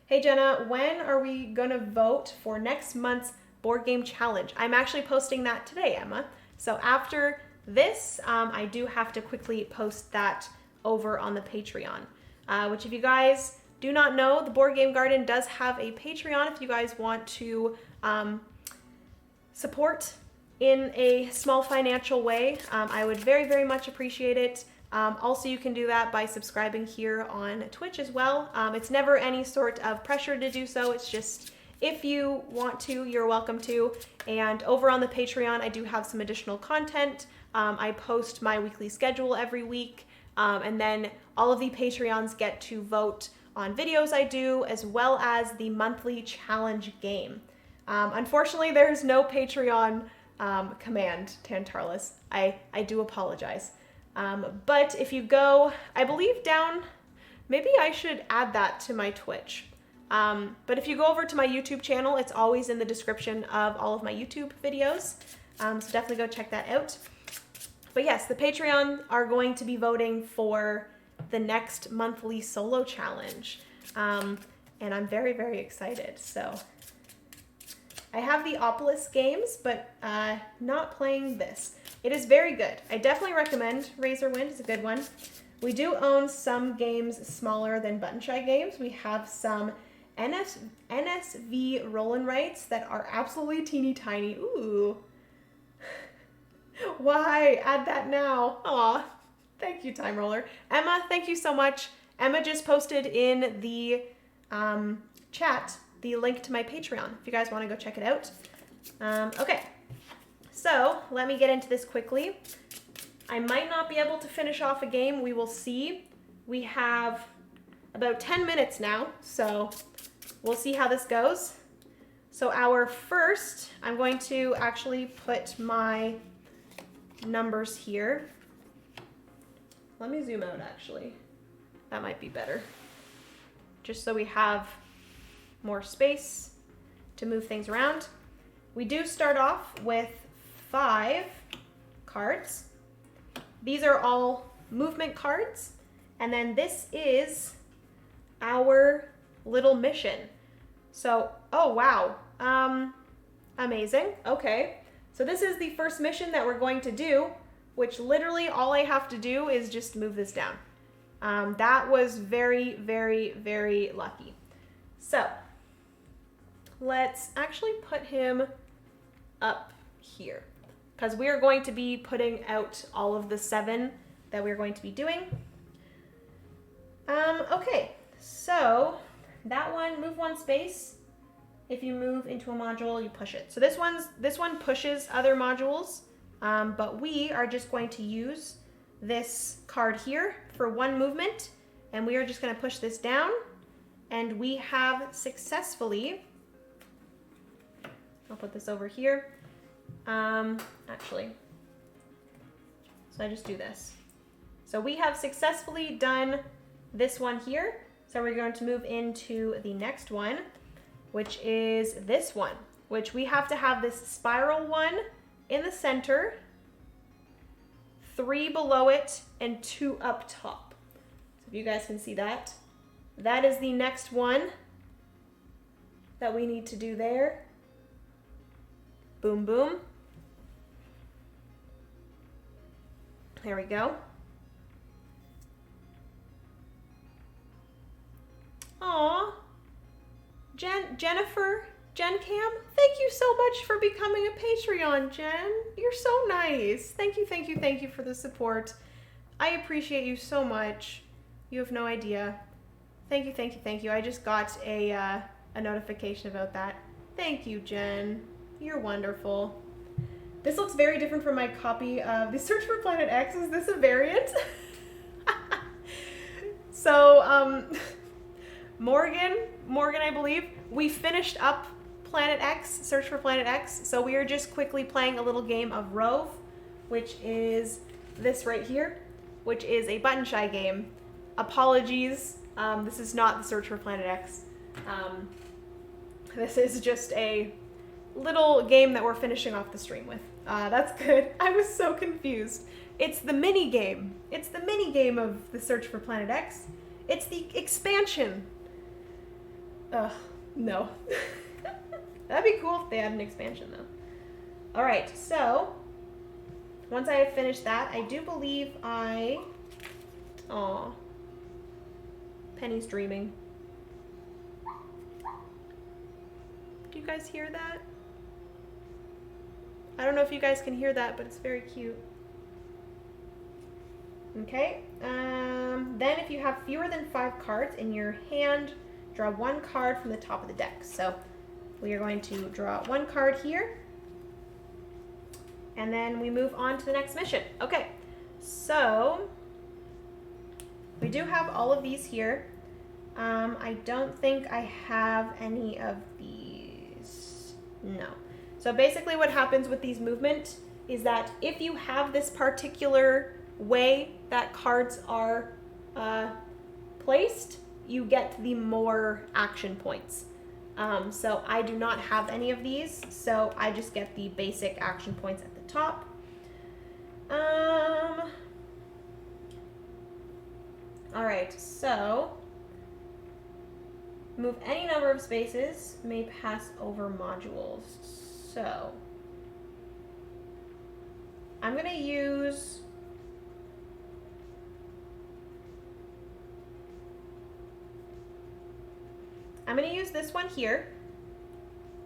Hey Jenna, when are we gonna vote for next month's board game challenge? I'm actually posting that today, Emma. So after this, I do have to quickly post that over on the Patreon, which if you guys do not know, the Board Game Garden does have a Patreon if you guys want to support in a small financial way. I would very, very much appreciate it. Also, you can do that by subscribing here on Twitch as well. It's never any sort of pressure to do so. It's just if you want to, you're welcome to. And over on the Patreon, I do have some additional content. I post my weekly schedule every week. And then all of the Patreons get to vote on videos I do, as well as the monthly challenge game. Unfortunately, there's no Patreon command, Tantarlis. I do apologize. But if you go, I believe down, maybe I should add that to my Twitch. But if you go over to my YouTube channel, it's always in the description of all of my YouTube videos. So definitely go check that out. But yes, the Patreon are going to be voting for the next monthly solo challenge. And I'm very, very excited. So I have the Opolis games, but not playing this. It is very good. I definitely recommend Razorwind. It's a good one. We do own some games smaller than Button Shy games. We have some NSV roll and writes that are absolutely teeny tiny. Ooh. Why? Add that now. Aw. Thank you, Time Roller. Emma, thank you so much. Emma just posted in the chat the link to my Patreon if you guys want to go check it out. Okay. So let me get into this quickly. I might not be able to finish off a game. We will see. We have about 10 minutes now, so we'll see how this goes. So our first, I'm going to actually put my numbers here. Let me zoom out actually. That might be better. Just so we have more space to move things around. We do start off with 5 cards. These are all movement cards. And then this is our little mission. So, oh wow. Amazing. Okay. So this is the first mission that we're going to do, which literally all I have to do is just move this down. That was very, very, very lucky. So let's actually put him up here because we are going to be putting out all of the 7 that we're going to be doing. Okay, so that one, move 1 space. If you move into a module, you push it. So this one pushes other modules, but we are just going to use this card here for 1 movement, and we are just going to push this down, and we have successfully, I'll put this over here, actually, so I just do this. So we have successfully done this one here, so we're going to move into the next one, which is this one, which we have to have this spiral one in the center, 3 below it, and 2 up top. So if you guys can see that, that is the next one that we need to do there. Boom, boom. There we go. Aw. Jennifer, GenCam, thank you so much for becoming a Patreon, Jen. You're so nice. Thank you, thank you, thank you for the support. I appreciate you so much. You have no idea. Thank you, thank you, thank you. I just got a notification about that. Thank you, Jen. You're wonderful. This looks very different from my copy of The Search for Planet X. Is this a variant? So, Morgan, I believe, we finished up Planet X, Search for Planet X. So we are just quickly playing a little game of Rove, which is this right here, which is a button shy game. Apologies, this is not the Search for Planet X. This is just a little game that we're finishing off the stream with. That's good. I was so confused. It's the mini game. It's the mini game of the Search for Planet X. It's the expansion. Ugh, no. That'd be cool if they had an expansion though. All right, so once I have finished that, I do believe Aw. Penny's dreaming. Do you guys hear that? I don't know if you guys can hear that, but it's very cute. Okay, then if you have fewer than 5 cards in your hand, draw 1 card from the top of the deck. So we are going to draw 1 card here, and then we move on to the next mission. Okay, so we do have all of these here. I don't think I have any of these. No. So basically what happens with these movement is that if you have this particular way that cards are placed, you get the more action points. So I do not have any of these, so I just get the basic action points at the top. All right, so move any number of spaces, may pass over modules. So I'm gonna use this one here,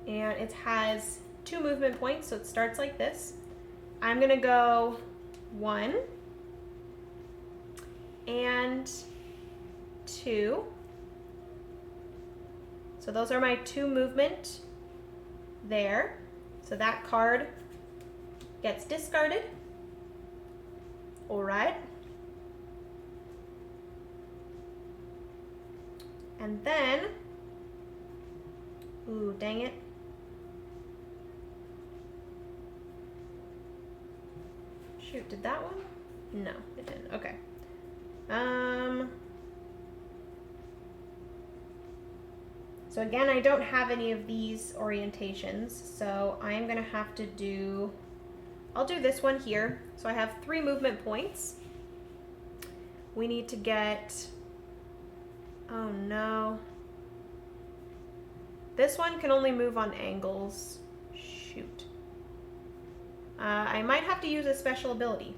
and it has 2 movement points, so it starts like this. I'm gonna go 1 and 2. So those are my 2 movement there. So that card gets discarded. All right. And then, ooh, dang it. Shoot, did that one? No, it didn't. Okay. So again, I don't have any of these orientations, so I'm gonna have to do, I'll do this one here. So I have 3 movement points. We need to get, oh no. This one can only move on angles. Shoot. I might have to use a special ability.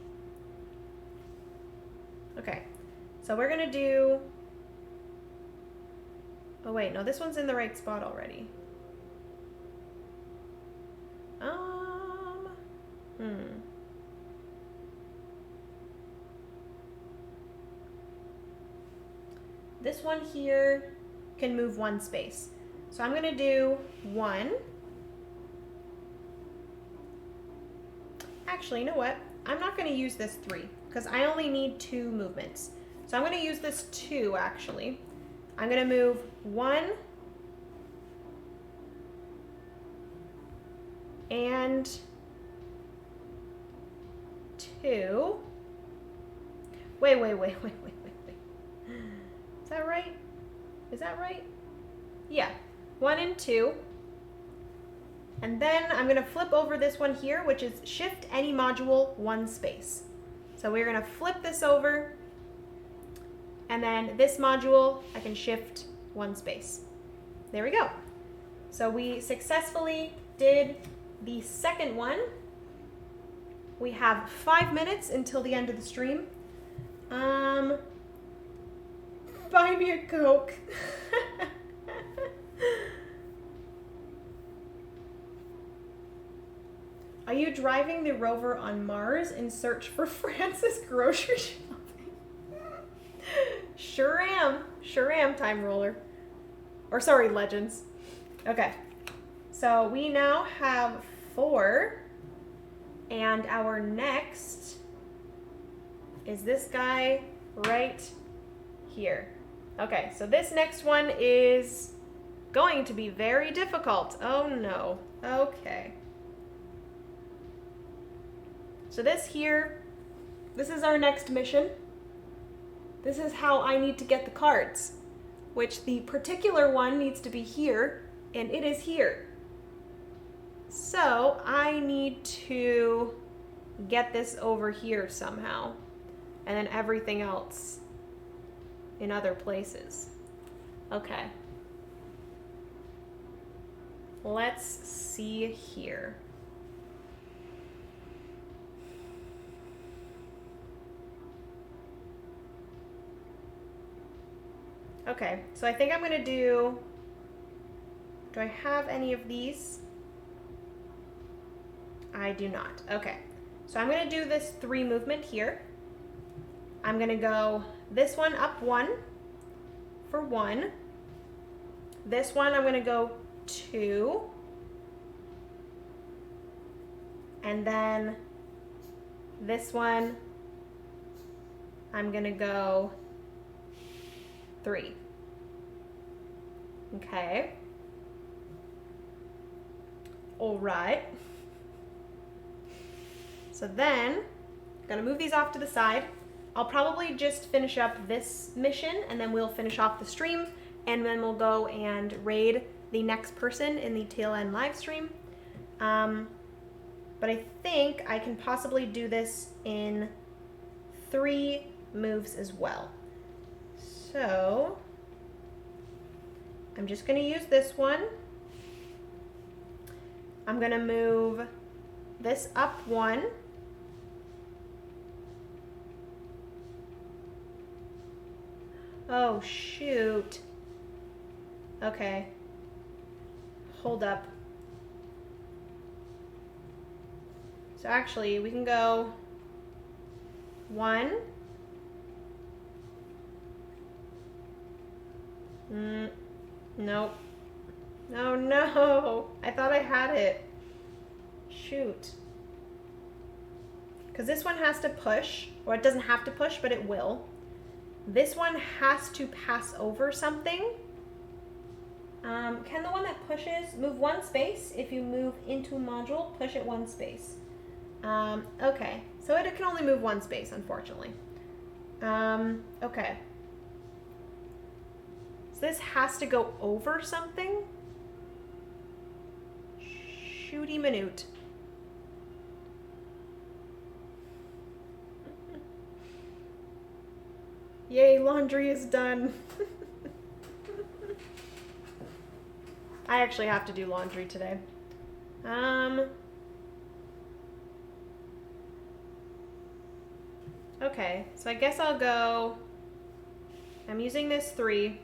Okay, so we're gonna do, oh wait, no, this one's in the right spot already. This one here can move 1 space. So I'm gonna do 1. Actually, you know what? I'm not gonna use this 3 because I only need 2 movements. So I'm gonna use this 2 actually. I'm gonna move 1 and 2. Wait. Is that right? Is that right? Yeah, 1 and 2. And then I'm gonna flip over this one here, which is shift any module 1 space. So we're gonna flip this over, and then this module, I can shift 1 space. There we go. So we successfully did the second one. We have 5 minutes until the end of the stream. Buy me a Coke. Are you driving the rover on Mars in search for Francis grocery shopping? Sure am. Sure am, Time Roller. Or sorry, Legends. Okay. So we now have 4. And our next is this guy right here. Okay, so this next one is going to be very difficult. Oh no. Okay. So this here, this is our next mission. This is how I need to get the cards, which the particular one needs to be here, and it is here. So I need to get this over here somehow, and then everything else in other places. Okay. Let's see here. Okay, so I think I'm gonna do I have any of these? I do not. Okay, so I'm gonna do this 3 movement here. I'm gonna go this one up 1 for 1. This one I'm gonna go 2. And then this one I'm gonna go 3. Okay. All right. So then, I'm gonna move these off to the side. I'll probably just finish up this mission and then we'll finish off the stream and then we'll go and raid the next person in the TLN live stream. But I think I can possibly do this in 3 moves as well. So, I'm just gonna use this one. I'm gonna move this up 1. Oh, shoot. Okay. Hold up. So actually, we can go 1. Nope. Oh no, I thought I had it. Shoot. Because this one has to push, or it doesn't have to push, but it will. This one has to pass over something. Can the one that pushes move 1 space? If you move into module, push it 1 space. Okay, so it can only move 1 space, unfortunately. Okay. So this has to go over something. Shooty minute. Yay, laundry is done. I actually have to do laundry today. Okay, so I guess I'll go, I'm using this 3.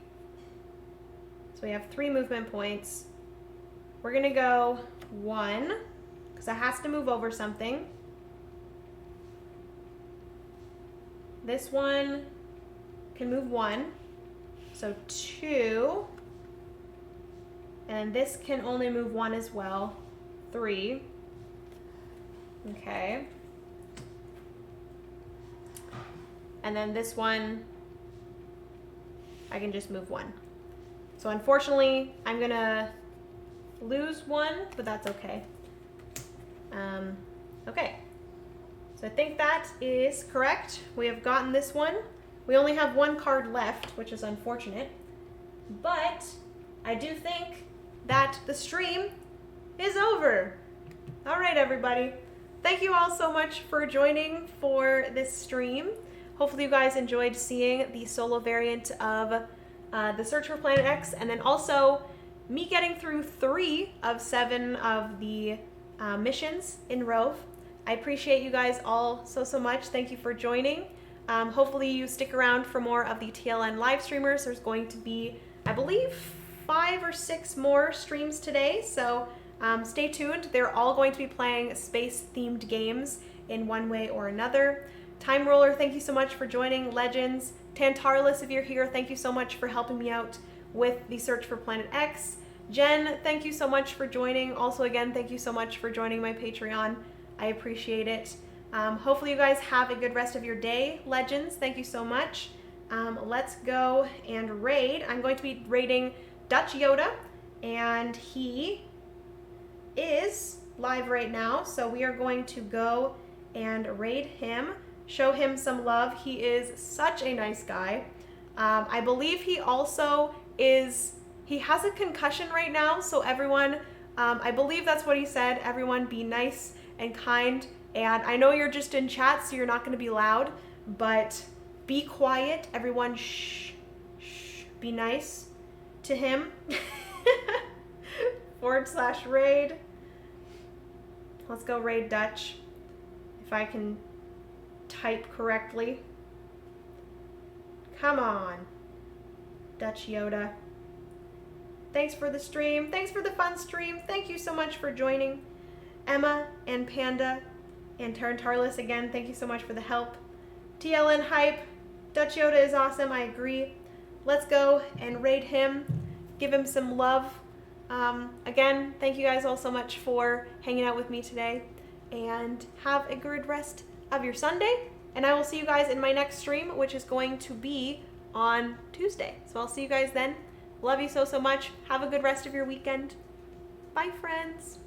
So we have 3 movement points. We're gonna go 1, because it has to move over something. This one can move 1, so 2. And this can only move 1 as well, 3. Okay. And then this one, I can just move 1. So unfortunately, I'm gonna lose 1, but that's okay. Okay, so I think that is correct. We have gotten this one. We only have 1 card left, which is unfortunate. But I do think that the stream is over. All right, everybody. Thank you all so much for joining for this stream. Hopefully you guys enjoyed seeing the solo variant of the Search for Planet X, and then also me getting through 3 of 7 of the missions in Rove. I appreciate you guys all so much. Thank you for joining. Hopefully you stick around for more of the TLN live streamers. There's going to be, I believe, 5 or 6 more streams today, so stay tuned. They're all going to be playing space-themed games in one way or another. Time Roller, thank you so much for joining. Legends, Tantarlus, if you're here, thank you so much for helping me out with the search for Planet X. Jen, thank you so much for joining. Also, again, thank you so much for joining my Patreon. I appreciate it. Hopefully you guys have a good rest of your day. Legends, thank you so much. Let's go and raid. I'm going to be raiding Dutch Yoda, and he is live right now, so we are going to go and raid him, show him some love. He is such a nice guy. I believe he also is, he has a concussion right now, so everyone, I believe that's what he said, everyone be nice and kind, and I know you're just in chat, so you're not going to be loud, but be quiet, everyone, shh, be nice to him. /raid. Let's go raid Dutch, if I can type correctly. Come on, Dutch Yoda. Thanks for the stream. Thanks for the fun stream. Thank you so much for joining. Emma and Panda and Tarantarlus, again, thank you so much for the help. TLN hype. Dutch Yoda is awesome, I agree. Let's go and raid him. Give him some love. Again, thank you guys all so much for hanging out with me today. And have a good rest of your Sunday. And I will see you guys in my next stream, which is going to be on Tuesday. So I'll see you guys then. Love you so much. Have a good rest of your weekend. Bye, friends.